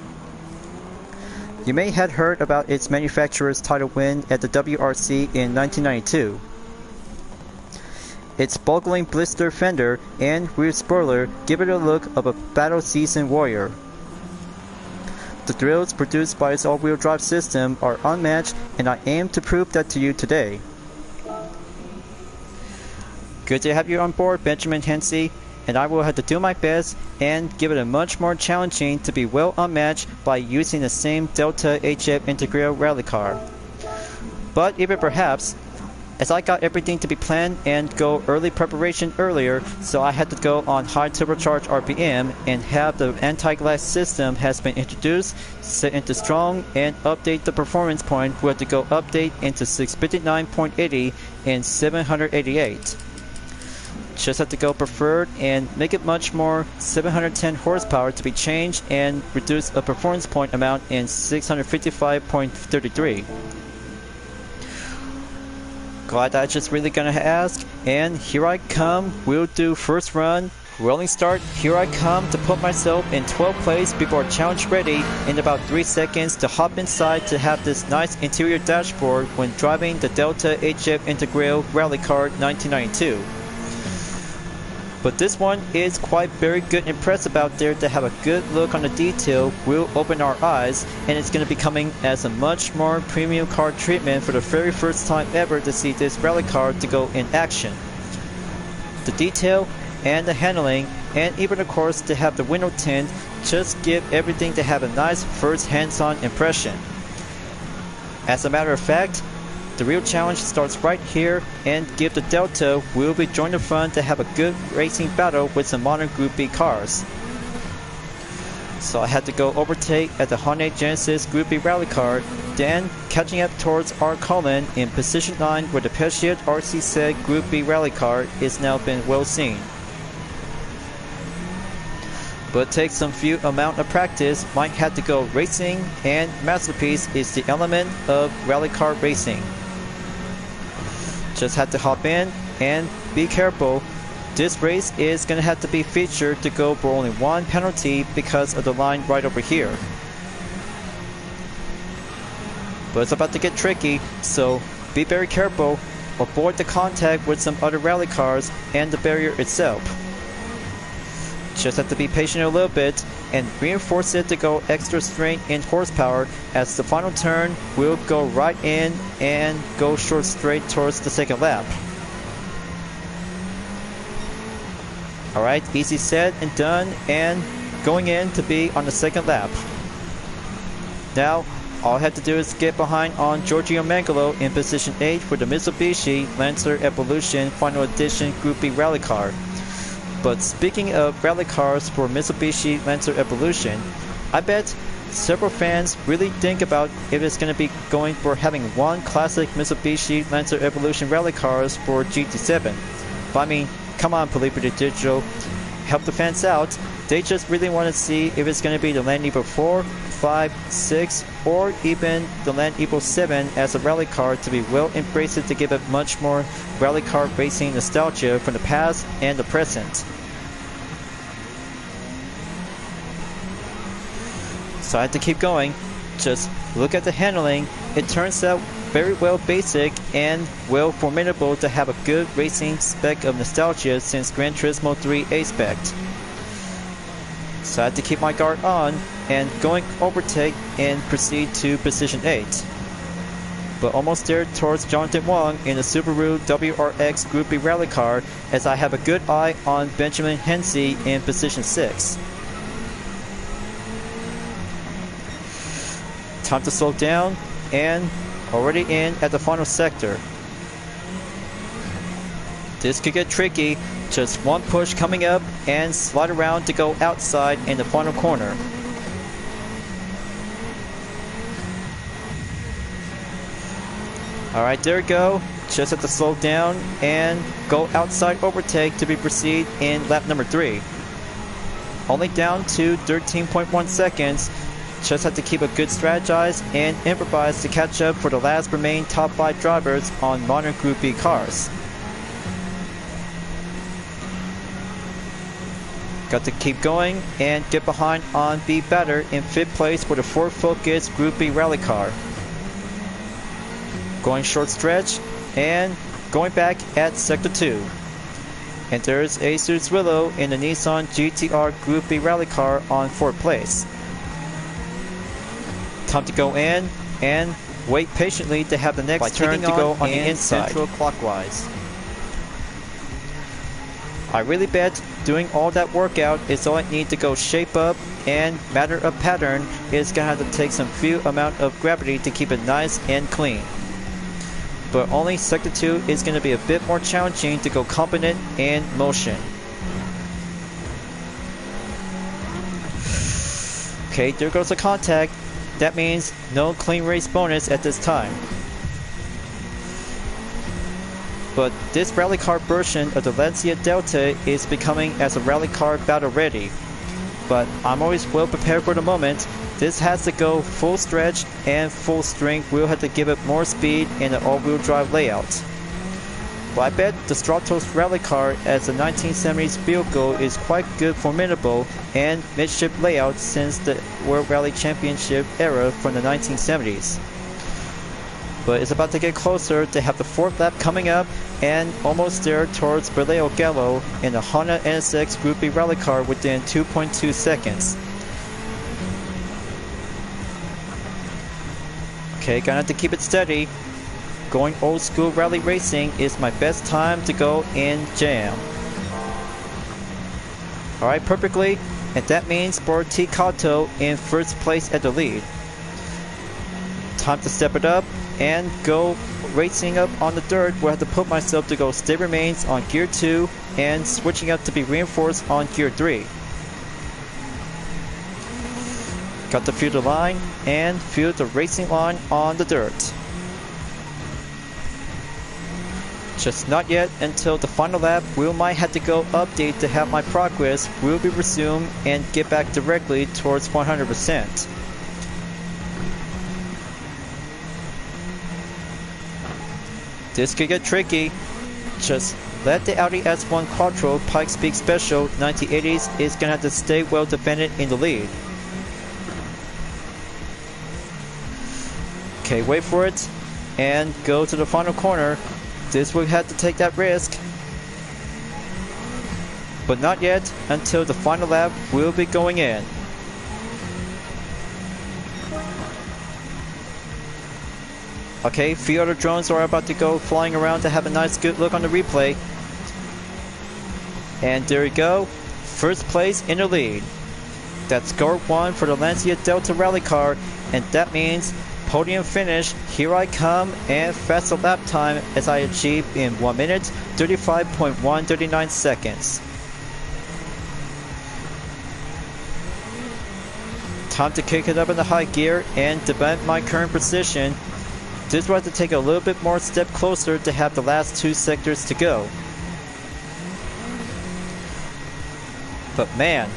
You may have heard about its manufacturer's title win at the WRC in 1992. Its boggling blister fender and rear spoiler give it a look of a battle-seasoned warrior. The thrills produced by its all-wheel drive system are unmatched, and I aim to prove that to you today. Good to have you on board, Benjamin Hensey, and I will have to do my best and give it a much more challenging to be well unmatched by using the same Delta HF Intergrale rally car. But even perhaps, as I got everything to be planned and go early preparation earlier, so I had to go on high turbocharged RPM and have the anti-glass system has been introduced, set into strong, and update the performance point. We have to go update into 659.80 and 788. Just have to go preferred and make it much more 710 horsepower to be changed and reduce a performance point amount in 655.33. Glad I just really gonna ask, and here I come. We'll do first run. Rolling start, here I come to put myself in 12th place before challenge ready in about 3 seconds to hop inside to have this nice interior dashboard when driving the Delta HF Intergrale Rally Car 1992. But this one is quite very good and impressive out there to have a good look on the detail. Will open our eyes, and it's going to be coming as a much more premium car treatment for the very first time ever to see this rally car to go in action. The detail and the handling, and even of course to have the window tint, just give everything to have a nice first hands-on impression. As a matter of fact, the real challenge starts right here, and give the Delta will be join the front to have a good racing battle with some modern Group B cars. So I had to go overtake at the Hyundai Genesis Group B rally car, then catching up towards our Cullen in position 9 where the Peugeot RC Group B rally car is now been well seen. But takes some few amount of practice, might have to go racing, and masterpiece is the element of rally car racing. Just had to hop in and be careful. This race is gonna have to be featured to go for only one penalty because of the line right over here. But it's about to get tricky, so be very careful. Avoid the contact with some other rally cars and the barrier itself. Just have to be patient a little bit and reinforce it to go extra strength and horsepower, as the final turn will go right in and go short straight towards the second lap. Alright, easy said and done, and going in to be on the second lap. Now all I have to do is get behind on Giorgio Mangalo in position 8 for the Mitsubishi Lancer Evolution Final Edition Group B rally car. But speaking of rally cars for Mitsubishi Lancer Evolution, I bet several fans really think about if it's going to be going for having one classic Mitsubishi Lancer Evolution rally cars for GT7. But I mean, come on Felipe Digital, help the fans out. They just really want to see if it's going to be the Land Evo 4, 5, 6, or even the Land Evo 7 as a rally car to be well embraced to give it much more rally car racing nostalgia from the past and the present. So I had to keep going. Just look at the handling. It turns out very well basic and well formidable to have a good racing spec of nostalgia since Gran Turismo 3 A-Spec. So I had to keep my guard on and going overtake and proceed to position 8. But almost there towards Jonathan Wong in the Subaru WRX Group B rally car, as I have a good eye on Benjamin Hensey in position 6. Time to slow down, and already in at the final sector. This could get tricky. Just one push coming up and slide around to go outside in the final corner. Alright, there we go. Just have to slow down and go outside overtake to be proceed in lap number 3. Only down to 13.1 seconds. Just have to keep a good strategize and improvise to catch up for the last remaining top 5 drivers on modern Group B cars. Got to keep going and get behind on Be Better in 5th place for the Ford Focus Group B rally car. Going short stretch and going back at sector 2. And there's Jesus Willow in the Nissan GTR Group B rally car on 4th place. Time to go in and wait patiently to have the next turn to go on the inside. Central clockwise. I really bet doing all that workout is all I need to go shape up, and matter of pattern is gonna have to take some few amount of gravity to keep it nice and clean. But only sector 2 is gonna be a bit more challenging to go competent in motion. Okay, there goes the contact. That means no clean race bonus at this time. But this rally car version of the Lancia Delta is becoming as a rally car battle ready. But I'm always well prepared for the moment. This has to go full stretch and full strength. We'll have to give it more speed in the all-wheel drive layout. Well, I bet the Stratos rally car as a 1970s vehicle is quite good, formidable, and midship layout since the World Rally Championship era from the 1970s. But it's about to get closer to have the 4th lap coming up and almost there towards Vallejo Gallo in a Honda NSX Group B rally car within 2.2 seconds. Okay, gonna have to keep it steady. Going old school rally racing is my best time to go in jam. Alright, perfectly, and that means Borti Kato in first place at the lead. Time to step it up and go racing up on the dirt where I have to put myself to go stay remains on gear 2 and switching up to be reinforced on gear 3. Got to feel the line and feel the racing line on the dirt. Just not yet until the final lap. We might have to go update to have my progress will be resumed and get back directly towards 100%. This could get tricky. Just let the Audi S1 Quattro Pikes Peak Special 1980s is gonna have to stay well defended in the lead. Okay, wait for it and go to the final corner. This will have to take that risk. But not yet until the final lap will be going in. Okay, few other drones are about to go flying around to have a nice good look on the replay. And there we go. First place in the lead. That's score 1 for the Lancia Delta rally car, and that means podium finish. Here I come, and faster lap time as I achieve in 1 minute 35.139 seconds. Time to kick it up in the high gear and defend my current position. This will have to take a little bit more step closer to have the last 2 sectors to go. But man,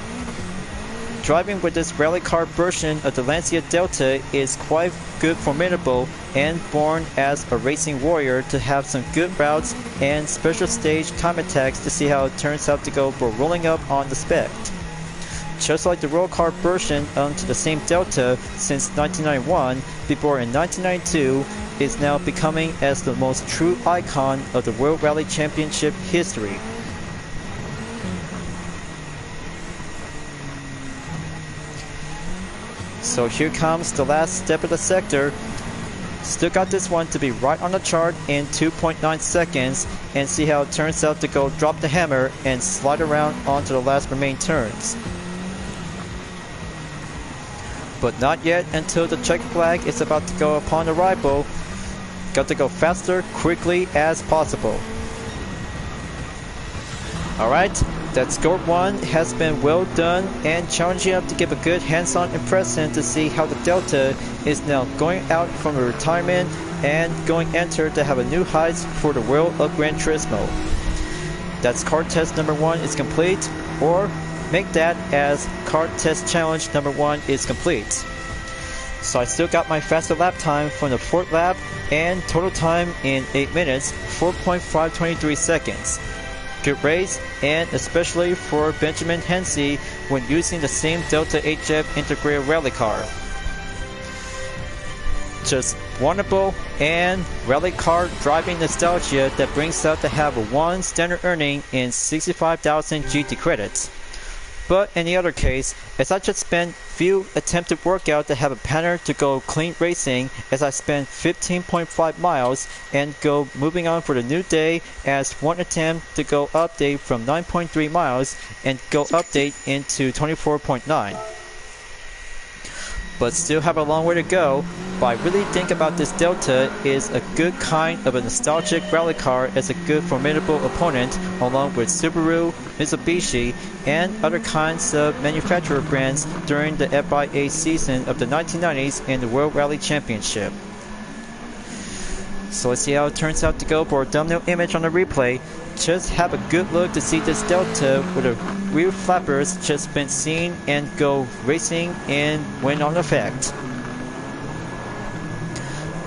driving with this rally car version of the Lancia Delta is quite good, formidable, and born as a racing warrior to have some good routes and special stage time attacks to see how it turns out to go for rolling up on the spec. Just like the roll car version onto the same Delta since 1991, before in 1992, is now becoming as the most true icon of the World Rally Championship history. So here comes the last step of the sector. Still got this one to be right on the chart in 2.9 seconds, and see how it turns out to go drop the hammer and slide around onto the last remaining turns. But not yet until the check flag is about to go upon arrival. Got to go faster, quickly as possible. Alright, that score 1 has been well done and challenging up to give a good hands-on impression to see how the Delta is now going out from a retirement and going enter to have a new heights for the world of Gran Turismo. That's car test number 1 is complete, or make that as car test challenge number 1 is complete. So I still got my faster lap time from the 4th lap and total time in 8 minutes 4.523 seconds. Good race, and especially for Benjamin Hensey when using the same Delta HF intergrale rally car. Just wonderful and rally car driving nostalgia that brings out to have a 1 standard earning in 65,000 GT credits. But in the other case, as I just spent few attempted workout to have a pattern to go clean racing, as I spent 15.5 miles and go moving on for the new day as one attempt to go update from 9.3 miles and go update into 24.9. But still have a long way to go. But I really think about this Delta is a good kind of a nostalgic rally car as a good formidable opponent along with Subaru, Mitsubishi, and other kinds of manufacturer brands during the FIA season of the 1990s in the World Rally Championship. So let's see how it turns out to go for a thumbnail image on the replay. Just have a good look to see this Delta with the rear flappers just been seen and go racing in wind on effect.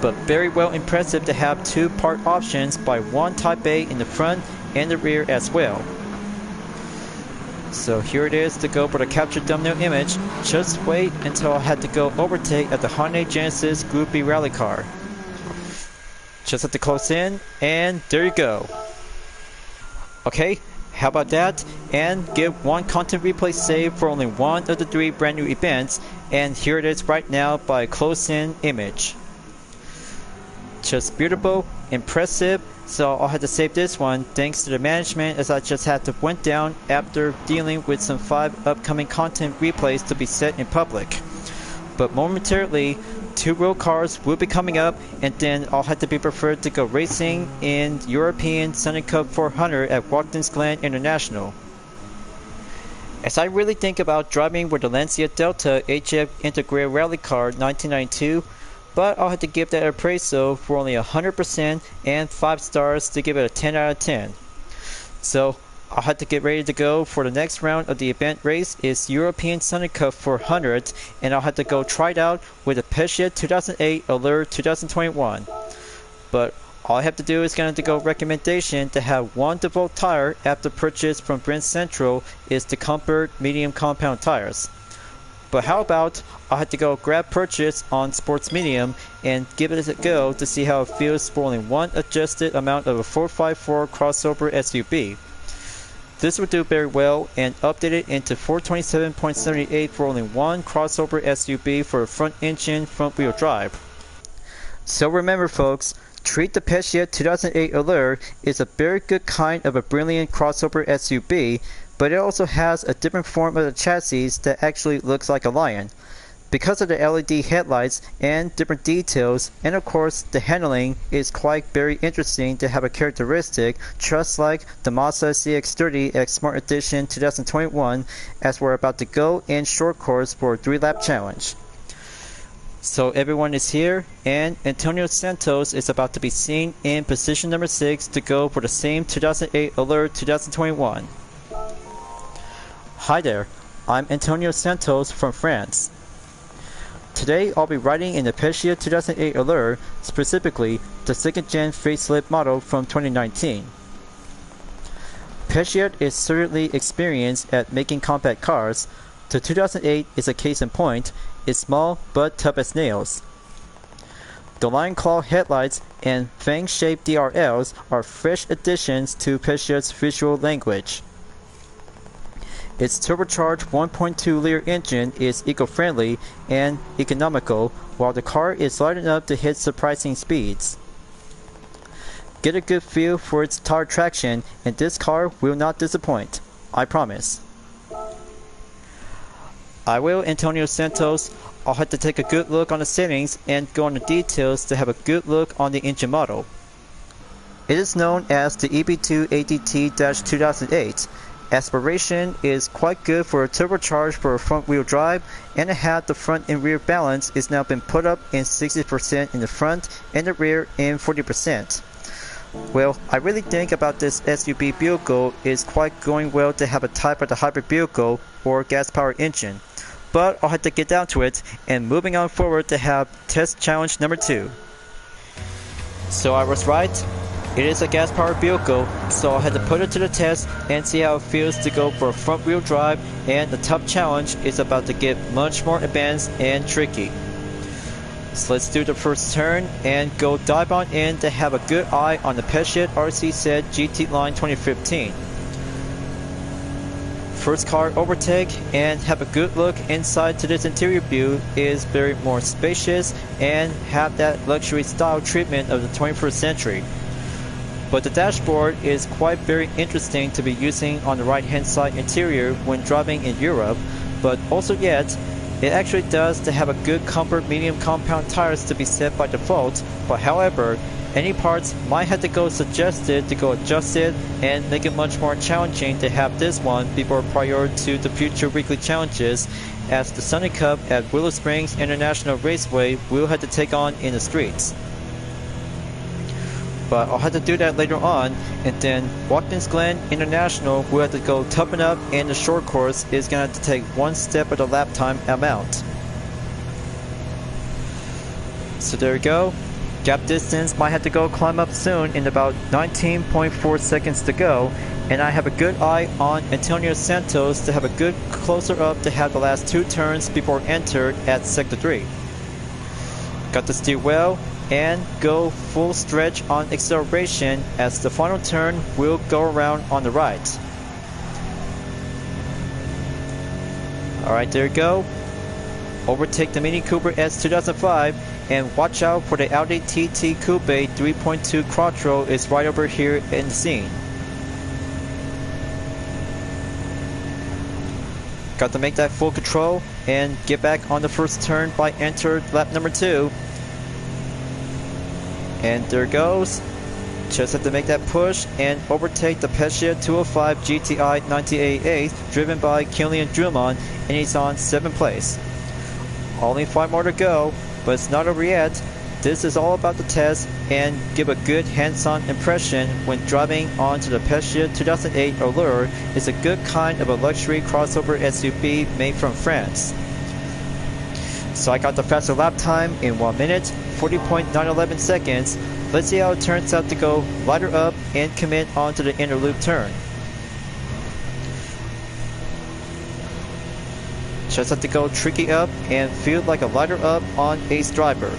but very well impressive to have two part options by one Type A in the front and the rear as well. So here it is to go for the capture thumbnail image. Just wait until I had to go overtake at the Hyundai Genesis Group B rally car. Just have to close in, and there you go. Okay, how about that? And give one content replay save for only one of the three brand new events, and here it is right now by close-in image. Just beautiful, impressive. So I had to save this one thanks to the management, as I just had to went down after dealing with some 5 upcoming content replays to be set in public. But momentarily, 2 road cars will be coming up, and then I'll have to be preferred to go racing in European Sunny Cup 400 at Watkins Glen International. As I really think about driving with the Lancia Delta HF Intergrale Rally Car 1992, but I'll have to give that appraisal for only 100% and 5 stars to give it a 10 out of 10. So I'll have to get ready to go for the next round of the event race is European Sunny Cup 400, and I'll have to go try it out with the Peugeot 2008 Allure 2021. But all I have to do is going to go recommendation to have one default tire after purchase from Brent Central is the Comfort medium compound tires. But how about I had to go grab purchase on Sports Medium and give it a go to see how it feels for only one adjusted amount of a 4x4 crossover SUV. This will do very well and update it into 427.78 for only one crossover SUV for a front engine front wheel drive. So remember folks, treat the Peugeot 2008 Allure is a very good kind of a brilliant crossover SUV, but it also has a different form of the chassis that actually looks like a lion. Because of the LED headlights and different details, and of course the handling is quite very interesting to have a characteristic just like the Mazda CX-30 X Smart Edition 2021, as we're about to go in short course for a 3-lap challenge. So everyone is here, and Antonio Santos is about to be seen in position number 6 to go for the same 2008 Allure 2021. Hi there, I'm Antonio Santos from France. Today I'll be riding in the Peugeot 2008 Allure, specifically the 2nd gen facelift model from 2019. Peugeot is certainly experienced at making compact cars. The 2008 is a case in point. It's small but tough as nails. The lion claw headlights and fang-shaped DRLs are fresh additions to Peugeot's visual language. Its turbocharged 1.2-liter engine is eco-friendly and economical, while the car is light enough to hit surprising speeds. Get a good feel for its tire traction, and this car will not disappoint. I promise. I will, Antonio Santos. I'll have to take a good look on the settings and go on the details to have a good look on the engine model. It is known as the EB2 ADT-2008. Aspiration is quite good for a turbocharged for a front wheel drive, and it had the front and rear balance is now been put up in 60% in the front and the rear in 40%. Well, I really think about this SUV vehicle is quite going well to have a type of the hybrid vehicle or gas powered engine. But I'll have to get down to it, and moving on forward to have test challenge number 2. So I was right. It is a gas-powered vehicle, so I had to put it to the test and see how it feels to go for a front-wheel drive, and the top challenge is about to get much more advanced and tricky. So let's do the first turn and go dive on in to have a good eye on the Peugeot RC Set GT Line 2015. First car overtake and have a good look inside to this interior view is very more spacious and have that luxury style treatment of the 21st century. But the dashboard is quite very interesting to be using on the right hand side interior when driving in Europe, but also yet it actually does to have a good comfort medium compound tires to be set by default, but however any parts might have to go suggested to go adjusted and make it much more challenging to have this one before prior to the future weekly challenges, as the Sunny Cup at Willow Springs International Raceway will have to take on in the streets. But I'll have to do that later on, and then Watkins Glen International will have to go toughen up, and the short course is going to have to take 1 step of the lap time amount. So there we go. Gap distance might have to go climb up soon in about 19.4 seconds to go, and I have a good eye on Antonio Santos to have a good closer up to have the last 2 turns before entered at Sector 3. Got to steer well and go full stretch on acceleration as the final turn will go around on the right. Alright, there you go. Overtake the Mini Cooper S 2005 and watch out for the Audi TT Coupe 3.2 Quattro is right over here in the scene. Got to make that full control and get back on the first turn by enter lap number 2. And there it goes. Just have to make that push and overtake the Peugeot 205 GTI 98A driven by Kylian Drummond, and he's on 7th place. Only 5 more to go, but it's not over yet. This is all about the test and give a good hands-on impression when driving onto the Peugeot 2008 Allure. Is a good kind of a luxury crossover SUV made from France. So I got the faster lap time in 1 minute, 40.911 seconds. Let's see how it turns out to go lighter up and commit onto the inner loop turn. Just have to go tricky up and feel like a lighter up on Ace Driver.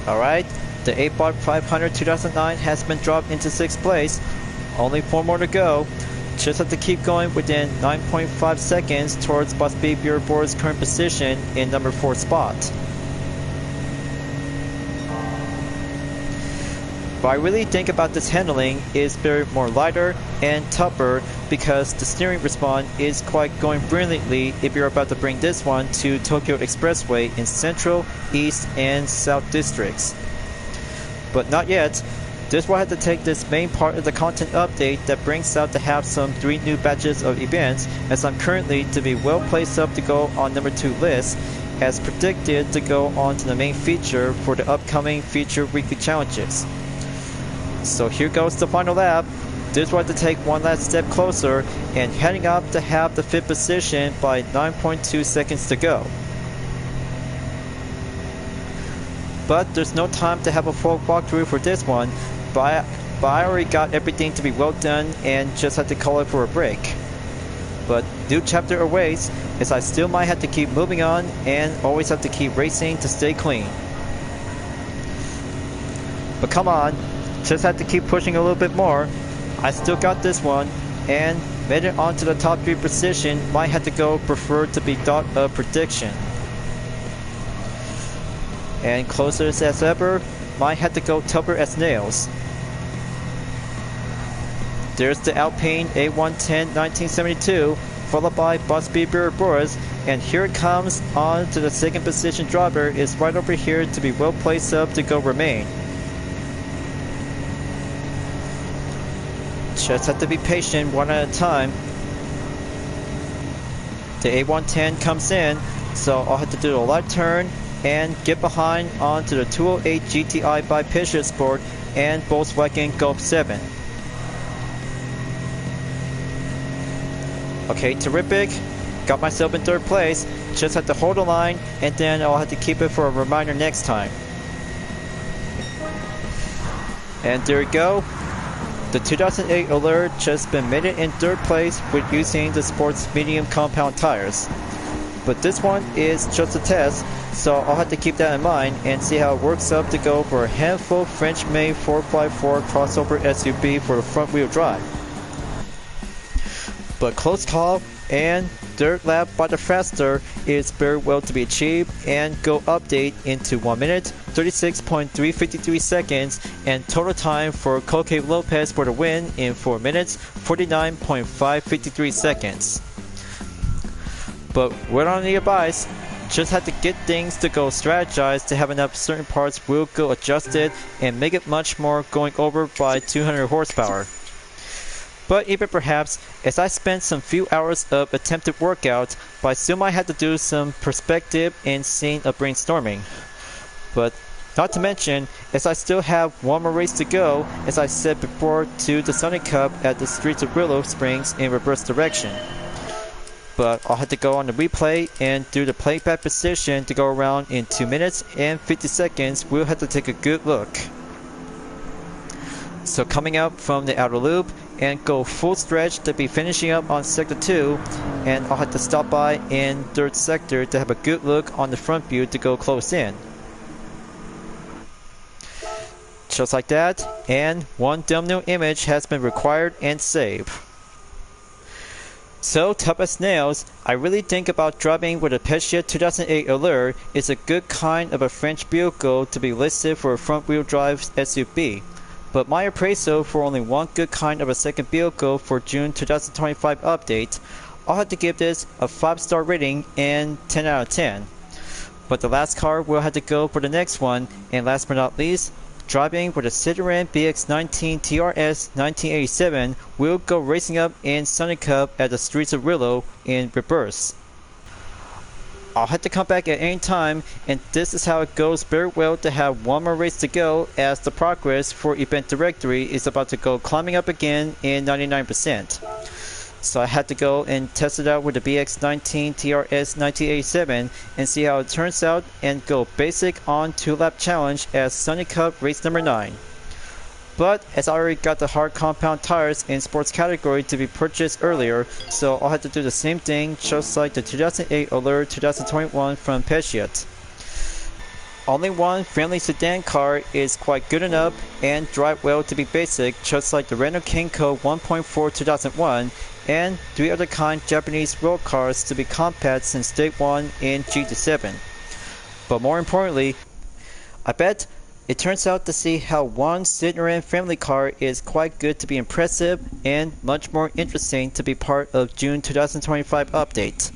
Alright, the 8-Bot 500 2009 has been dropped into 6th place. Only 4 more to go. Just have to keep going within 9.5 seconds towards Busby Beerboard's current position in number 4 spot. But I really think about this handling is very more lighter and tougher because the steering response is quite going brilliantly if you're about to bring this one to Tokyo Expressway in Central, East, and South districts. But not yet. This will have to take this main part of the content update that brings out to have some 3 new batches of events, as I'm currently to be well placed up to go on number 2 list, as predicted to go on to the main feature for the upcoming feature weekly challenges. So here goes the final lap. This will have to take one last step closer and heading up to have the 5th position by 9.2 seconds to go. But there's no time to have a full walkthrough for this one, but I already got everything to be well done and just had to call it for a break. But new chapter awaits, as I still might have to keep moving on and always have to keep racing to stay clean. But come on, just have to keep pushing a little bit more. I still got this one and made it onto the top 3 position. Might have to go preferred to be thought of prediction. And closest as ever, might have to go tougher as nails. There's the Alpine A110 1972, followed by Busby Boris, and here it comes on to the 2nd position driver is right over here to be well placed up to go remain. Just have to be patient one at a time. The A110 comes in, so I'll have to do a light turn and get behind onto the 208 GTI by Peugeot Sport and Volkswagen Golf 7. Okay, terrific. Got myself in 3rd place. Just have to hold the line and then I'll have to keep it for a reminder next time. And there we go. The 2008 Allure just been made it in 3rd place with using the sports medium compound tires. But this one is just a test, so I'll have to keep that in mind and see how it works up to go for a handful French-made 4x4 crossover SUV for the front-wheel drive. But close call, and 3rd lap by the faster is very well to be achieved, and go update into 1 minute, 36.353 seconds, and total time for Coque Lopez for the win in 4 minutes, 49.553 seconds. But we're on the advice. Just have to get things to go strategized to have enough certain parts will go adjusted and make it much more going over by 200 horsepower. But even perhaps, as I spent some few hours of attempted workout, but I still might have to do some perspective and scene of brainstorming. But not to mention, as I still have one more race to go, as I said before, to the Sunny Cup at the Streets of Willow Springs in reverse direction. but I'll have to go on the replay and do the playback position to go around in 2 minutes and 50 seconds. We'll have to take a good look. So coming up from the outer loop and go full stretch to be finishing up on sector 2, and I'll have to stop by in 3rd sector to have a good look on the front view to go close in. Just like that, and one thumbnail image has been required and saved. So tough as nails, I really think about driving with a Peugeot 2008 Allure is a good kind of a French vehicle to be listed for a front-wheel drive SUV. But my appraisal for only one good kind of a second vehicle for June 2025 update, I'll have to give this a 5-star rating and 10 out of 10. But the last car will have to go for the next one, and last but not least, driving with a Citroën BX19 TRS 1987 will go racing up in Sunny Cup at the streets of Rillo in reverse. I'll have to come back at any time, and this is how it goes very well to have one more race to go, as the progress for event directory is about to go climbing up again in 99%. So I had to go and test it out with the BX19 TRS 1987 and see how it turns out, and go basic on 2-lap challenge as Sunny Cup race number 9. But as I already got the hard compound tires in sports category to be purchased earlier, so I'll have to do the same thing just like the 2008 Allure 2021 from Peugeot. Only one friendly sedan car is quite good enough and drive well to be basic, just like the Renault Kenko 1.4 2001 and 3 other kind Japanese road cars to be compact since day 1 in GT7. But more importantly, I bet it turns out to see how one Citroën family car is quite good to be impressive and much more interesting to be part of June 2025 update.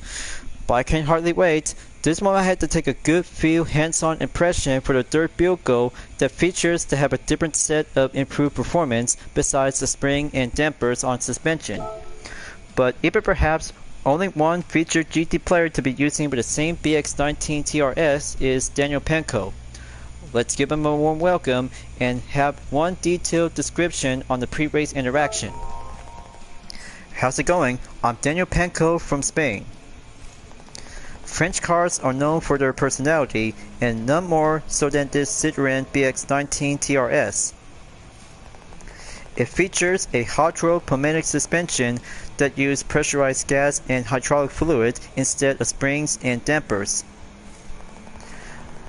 But I can hardly wait. This one I had to take a good feel hands-on impression for the third vehicle that features to have a different set of improved performance besides the spring and dampers on suspension. But even perhaps only one featured GT player to be using with the same BX19 TRS is Daniel Penko. Let's give him a warm welcome and have one detailed description on the pre-race interaction. How's it going? I'm Daniel Penko from Spain. French cars are known for their personality, and none more so than this Citroën BX19 TRS. It features a hot rod pneumatic suspension that use pressurized gas and hydraulic fluid instead of springs and dampers.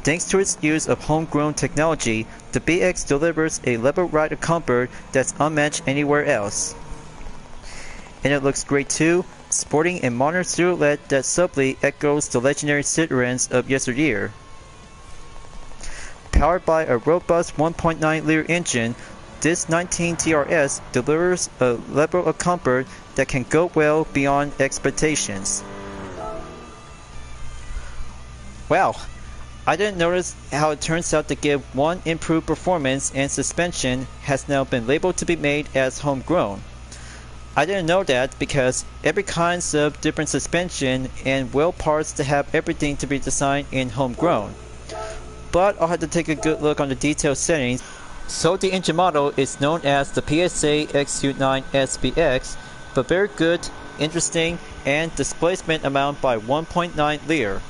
Thanks to its use of homegrown technology, the BX delivers a level ride of comfort that's unmatched anywhere else. And it looks great too, sporting a modern silhouette that subtly echoes the legendary Citroëns of yesteryear. Powered by a robust 1.9-liter engine, this 19 TRS delivers a level of comfort that can go well beyond expectations. Wow, I didn't notice how it turns out to give one improved performance, and suspension has now been labeled to be made as homegrown. I didn't know that because every kinds of different suspension and wheel parts to have everything to be designed in homegrown. But I'll have to take a good look on the detailed settings. So the engine model is known as the PSA X9 SBX, but very good, interesting, and displacement amount by 1.9 liter.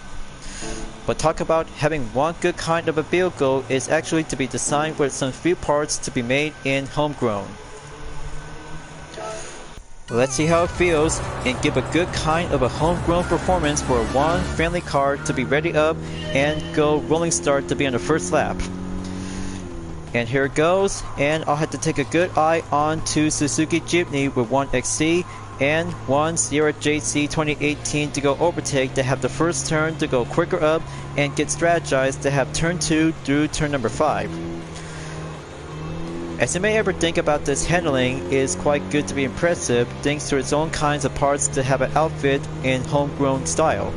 But talk about having one good kind of a vehicle is actually to be designed with some few parts to be made in homegrown. Let's see how it feels and give a good kind of a homegrown performance for one friendly car to be ready up and go rolling start to be on the first lap. And here it goes, and I'll have to take a good eye on to Suzuki Jimny with one XC and one Sierra JC 2018 to go overtake to have the first turn to go quicker up and get strategized to have turn 2 through turn number 5. As you may ever think about, this handling is quite good to be impressive thanks to its own kinds of parts to have an outfit in homegrown style.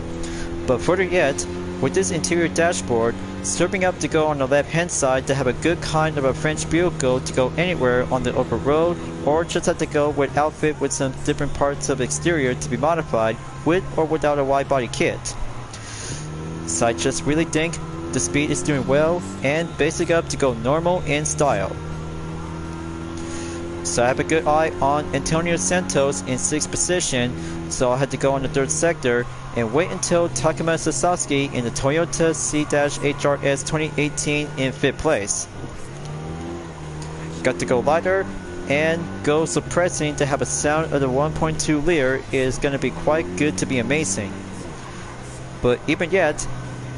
But further yet, with this interior dashboard, sweeping up to go on the left hand side to have a good kind of a French vehicle to go anywhere on the open road, or just have to go with outfit with some different parts of exterior to be modified with or without a wide body kit. So I just really think the speed is doing well and basic up to go normal in style. So I have a good eye on Antonio Santos in 6th position, so I had to go on the 3rd sector and wait until Takuma Sasaki in the Toyota C-HRS 2018 in 5th place. Got to go lighter and go suppressing to have a sound of the 1.2 liter is going to be quite good to be amazing. But even yet,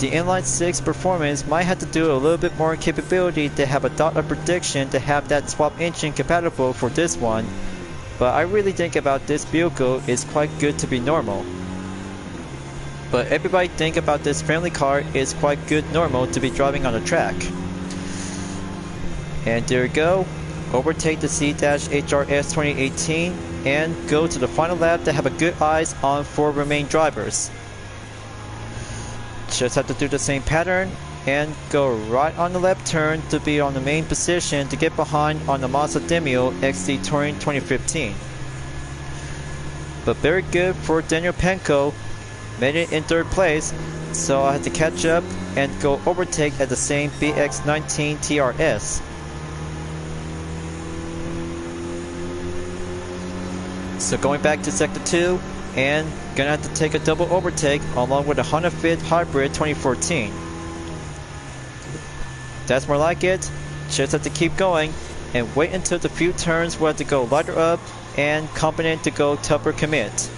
the inline 6 performance might have to do a little bit more capability to have a dot of prediction to have that swap engine compatible for this one, but I really think about this vehicle is quite good to be normal. But everybody think about this friendly car is quite good normal to be driving on the track. And there you go, overtake the C-HRS 2018 and go to the final lap to have a good eyes on 4 remaining drivers. Just have to do the same pattern and go right on the left turn to be on the main position to get behind on the Mazda Demio XD Touring 2015. But very good for Daniel Penko, made it in 3rd place, so I had to catch up and go overtake at the same BX19 TRS. So going back to Sector 2, and gonna have to take a double overtake along with a Honda Fit Hybrid 2014. That's more like it. Just have to keep going and wait until the few turns we'll have to go lighter up and competent to go tougher commit.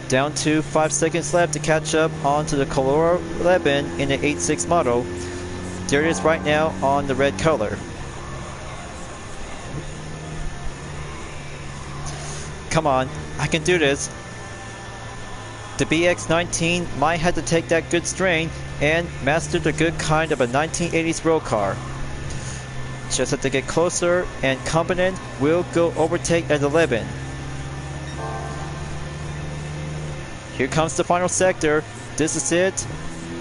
Down to 5 seconds left to catch up onto the Colora 11 in the 86 model. There it is right now on the red color. Come on, I can do this. The BX19 might have to take that good strain and master the good kind of a 1980s road car. Just have to get closer and competent will go overtake at 11. Here comes the final sector. This is it.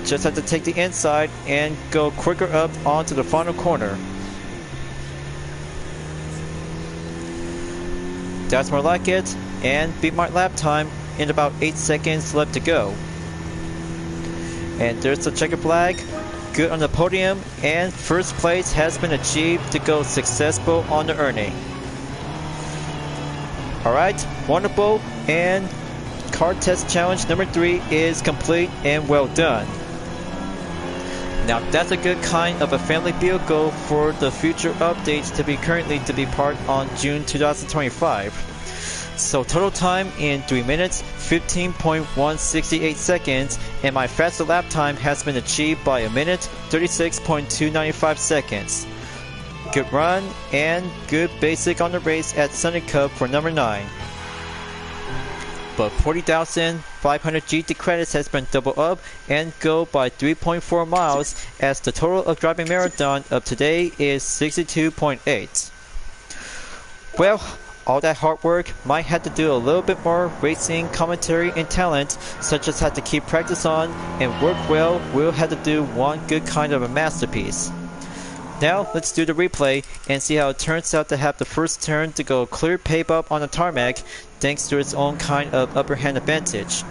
Just have to take the inside and go quicker up onto the final corner. That's more like it, and beat my lap time in about 8 seconds left to go. And there's the checker flag, good on the podium, and 1st place has been achieved to go successful on the earning. Alright, wonderful, and car test challenge number 3 is complete and well done. Now that's a good kind of a family vehicle for the future updates to be currently to be part on June 2025. So total time in 3 minutes, 15.168 seconds, and my fastest lap time has been achieved by 1 minute, 36.295 seconds. Good run and good basic on the race at Sunny Cup for number 9. But 40,500 GT credits has been doubled up and go by 3.4 miles as the total of driving marathon of today is 62.8. Well, all that hard work might have to do a little bit more racing commentary and talent, such as have to keep practice on and work well. We'll have to do one good kind of a masterpiece. Now let's do the replay and see how it turns out to have the first turn to go clear pave-up on the tarmac thanks to its own kind of upper hand advantage.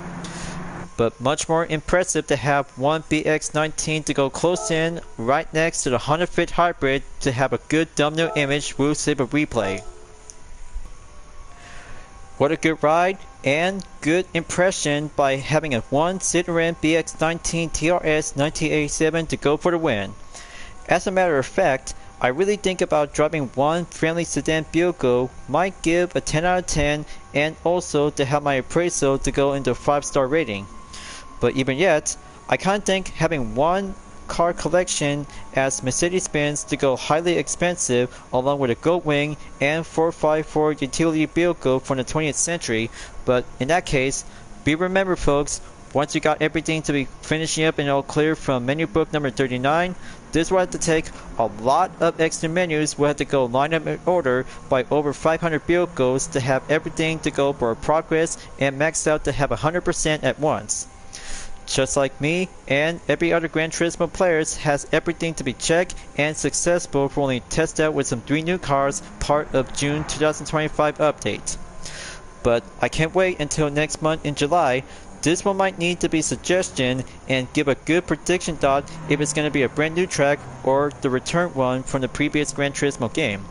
But much more impressive to have one BX19 to go close in right next to the Honda Fit Hybrid to have a good thumbnail image. We'll save a replay. What a good ride and good impression by having a 1 Citroen BX19 TRS 1987 to go for the win. As a matter of fact, I really think about driving one friendly sedan vehicle might give a 10 out of 10 and also to have my appraisal to go into a 5-star rating. But even yet, I can't think having one car collection as Mercedes-Benz to go highly expensive along with a Goldwing and 454 utility vehicle from the 20th century, but in that case, be remembered folks, once you got everything to be finishing up and all clear from menu book number 39, this will have to take a lot of extra menus. We'll have to go line up in order by over 500 vehicles to have everything to go for progress and max out to have 100% at once. Just like me and every other Gran Turismo players has everything to be checked and successful for only test out with some 3 new cars part of June 2025 update. But I can't wait until next month in July. This one might need to be suggestion and give a good prediction thought if it's going to be a brand new track or the return one from the previous Gran Turismo game.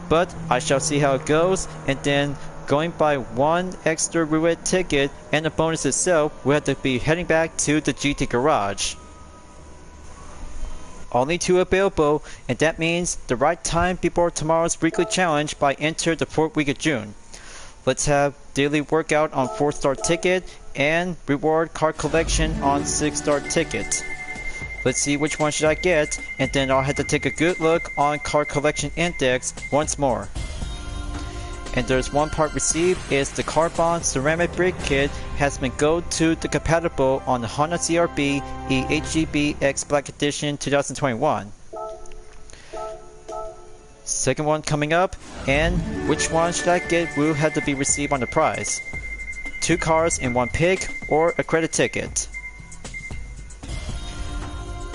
but I shall see how it goes, and then going by one extra roulette ticket and the bonus itself, we'll have to be heading back to the GT garage. Only 2 available, and that means the right time before tomorrow's weekly challenge by enter the 4th week of June. Let's have daily workout on 4-star ticket and reward card collection on 6-star ticket. Let's see which one should I get, and then I'll have to take a good look on card collection index once more. And there's one part received is the carbon ceramic brake kit has been gold to the compatible on the Honda CR-V eHGB X Black Edition 2021. Second one coming up, and which one should I get will have to be received on the prize. 2 cars in 1 pick or a credit ticket.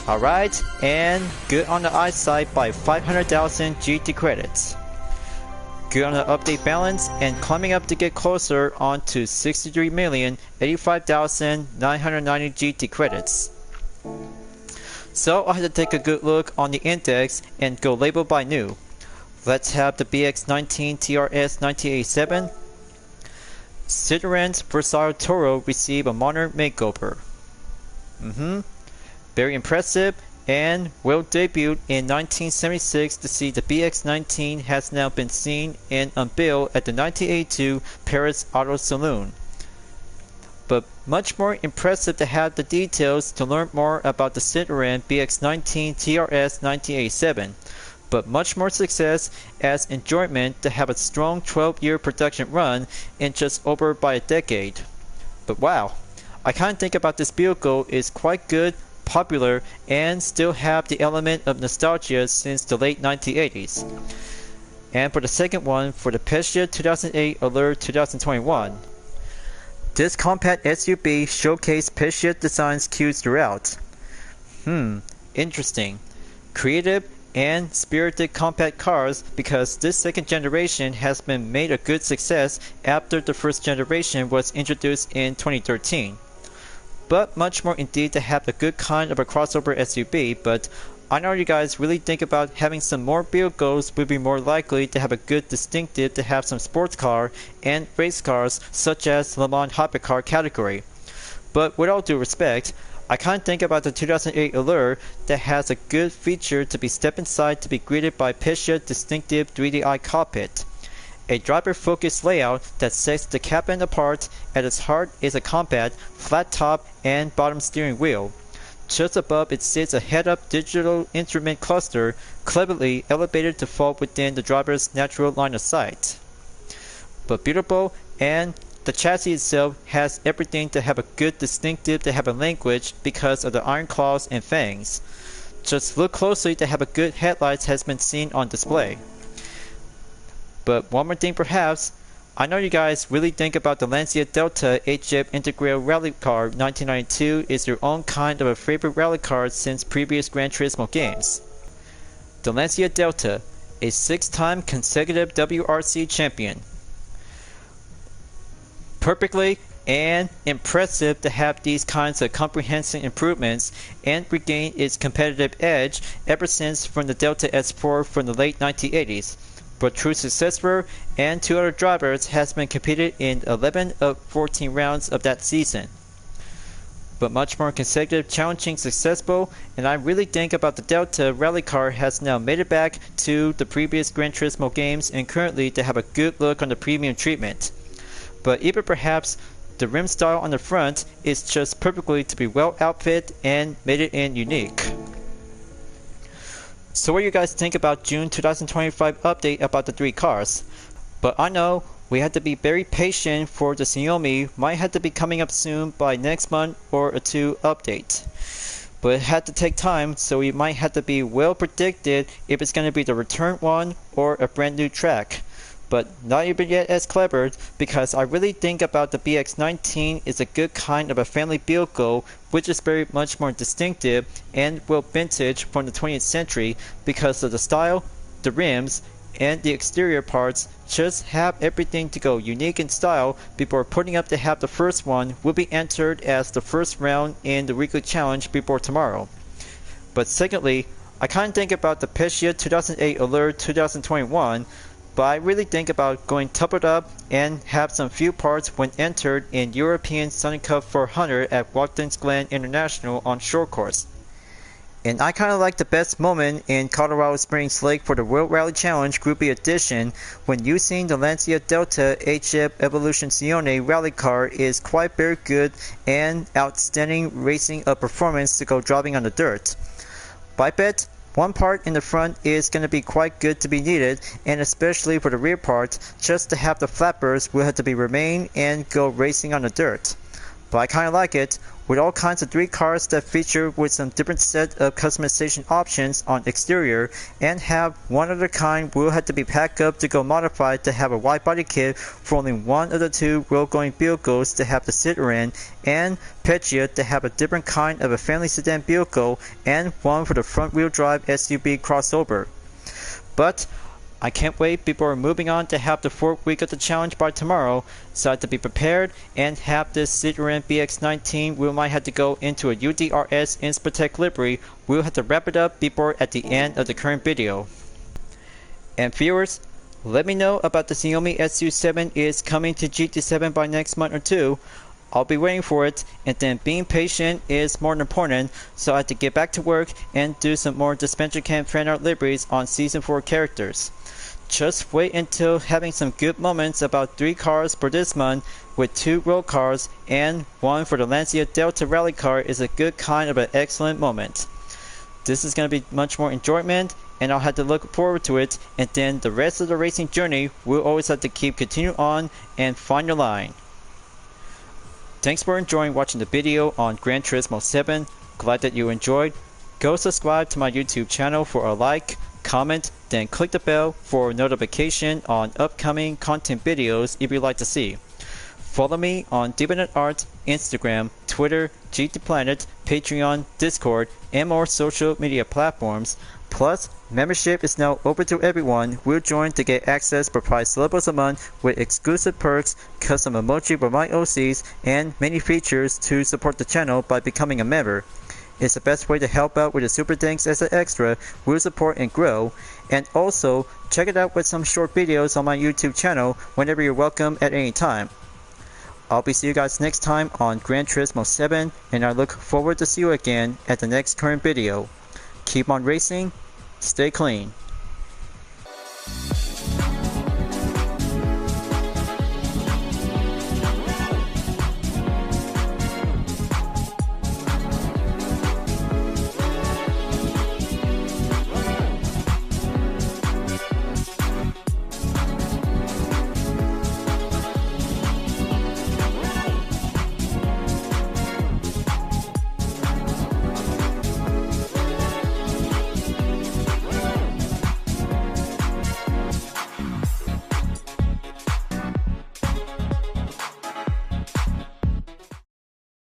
Alright, and good on the eyesight by 500,000 GT credits. Good on the update balance and climbing up to get closer on to 63,085,990 GT credits. So I had to take a good look on the index and go label by new. Let's have the BX19 TRS 1987. Citroen's Versailles Toro receive a modern makeover. Very impressive, and will debut in 1976 to see the BX19 has now been seen and unveiled at the 1982 Paris Auto Saloon. But much more impressive to have the details to learn more about the Citroen BX19 TRS 1987. But much more success as enjoyment to have a strong 12-year production run in just over by a decade. But wow, I kinda think about this vehicle is quite good, popular, and still have the element of nostalgia since the late 1980s. And for the second one, for the Peugeot 2008 Allure 2021. This compact SUV showcased Peugeot designs cues throughout. Interesting. Creative and spirited compact cars, because this second generation has been made a good success after the first generation was introduced in 2013. But much more indeed to have a good kind of a crossover SUV, but I know you guys really think about having some more vehicles would be more likely to have a good distinctive to have some sports car and race cars such as Le Mans hypercar category. But with all due respect, I can't think about the 2008 Allure that has a good feature to be step inside to be greeted by Peugeot distinctive 3D i-Cockpit. A driver-focused layout that sets the cabin apart. At its heart is a compact, flat top and bottom steering wheel. Just above it sits a head-up digital instrument cluster, cleverly elevated to fall within the driver's natural line of sight. But beautiful, and the chassis itself has everything to have a good distinctive to have a language because of the iron claws and fangs. Just look closely to have a good headlights has been seen on display. But one more thing perhaps, I know you guys really think about the Lancia Delta HF Intergrale Rally Car 1992 is your own kind of a favorite rally car since previous Gran Turismo games. The Lancia Delta, a 6-time consecutive WRC champion. Perfectly and impressive to have these kinds of comprehensive improvements and regain its competitive edge ever since from the Delta S4 from the late 1980s. But true successor and 2 other drivers has been competed in 11 of 14 rounds of that season. But much more consecutive, challenging, successful, and I really think about the Delta rally car has now made it back to the previous Gran Turismo games and currently to have a good look on the premium treatment. But even perhaps the rim style on the front is just perfectly to be well outfit and made it in unique. So what do you guys think about June 2025 update about the 3 cars? But I know we have to be very patient for the Xiaomi might have to be coming up soon by next month or 2 update. But it had to take time, so we might have to be well predicted if it's going to be the return one or a brand new track. But not even yet as clever, because I really think about the BX19 is a good kind of a family vehicle which is very much more distinctive and well vintage from the 20th century because of the style, the rims, and the exterior parts. Just have everything to go unique in style before putting up to have the first one will be entered as the first round in the weekly challenge before tomorrow. But secondly, I kind of think about the Peugeot 2008 Allure 2021. but I really think about going top up and have some few parts when entered in European Sunny Cup 400 at Watkins Glen International on short course. And I kinda like the best moment in Colorado Springs Lake for the World Rally Challenge Group B edition when using the Lancia Delta HF Evoluzione rally car is quite very good and outstanding racing a performance to go driving on the dirt. But I bet one part in the front is going to be quite good to be needed, and especially for the rear part, just to have the flappers will have to be remain and go racing on the dirt. But I kinda like it, with all kinds of 3 cars that feature with some different set of customization options on exterior, and have one of the kind will have to be packed up to go modified to have a wide body kit for only one of the 2 road going vehicles to have the sit-in, and Peugeot to have a different kind of a family sedan vehicle, and one for the front wheel drive SUV crossover. But I can't wait before moving on to have the 4th week of the challenge by tomorrow, so I have to be prepared and have this Citroen BX19. We might have to go into a UDRS Inspotec livery. We'll have to wrap it up before at the end of the current video. And viewers, let me know about the Xiaomi SU7 is coming to GT7 by next month or 2. I'll be waiting for it, and then being patient is more important, so I have to get back to work and do some more Dispenser Camp fan art liveries on Season 4 characters. Just wait until having some good moments about 3 cars for this month with 2 road cars and 1 for the Lancia Delta rally car is a good kind of an excellent moment. This is going to be much more enjoyment, and I'll have to look forward to it, and then the rest of the racing journey we'll always have to keep continue on and find your line. Thanks for enjoying watching the video on Gran Turismo 7. Glad that you enjoyed. Go subscribe to my YouTube channel for a like, comment, then click the bell for notification on upcoming content videos if you'd like to see. Follow me on DeviantArt, Instagram, Twitter, GT Planet, Patreon, Discord, and more social media platforms. Plus, membership is now open to everyone. We'll join to get access for price levels a month with exclusive perks, custom emoji for my OCs, and many features to support the channel by becoming a member. It's the best way to help out with the super thanks as an extra, will support and grow. And also, check it out with some short videos on my YouTube channel whenever you're welcome at any time. I'll be seeing you guys next time on Gran Turismo 7, and I look forward to see you again at the next current video. Keep on racing, stay clean.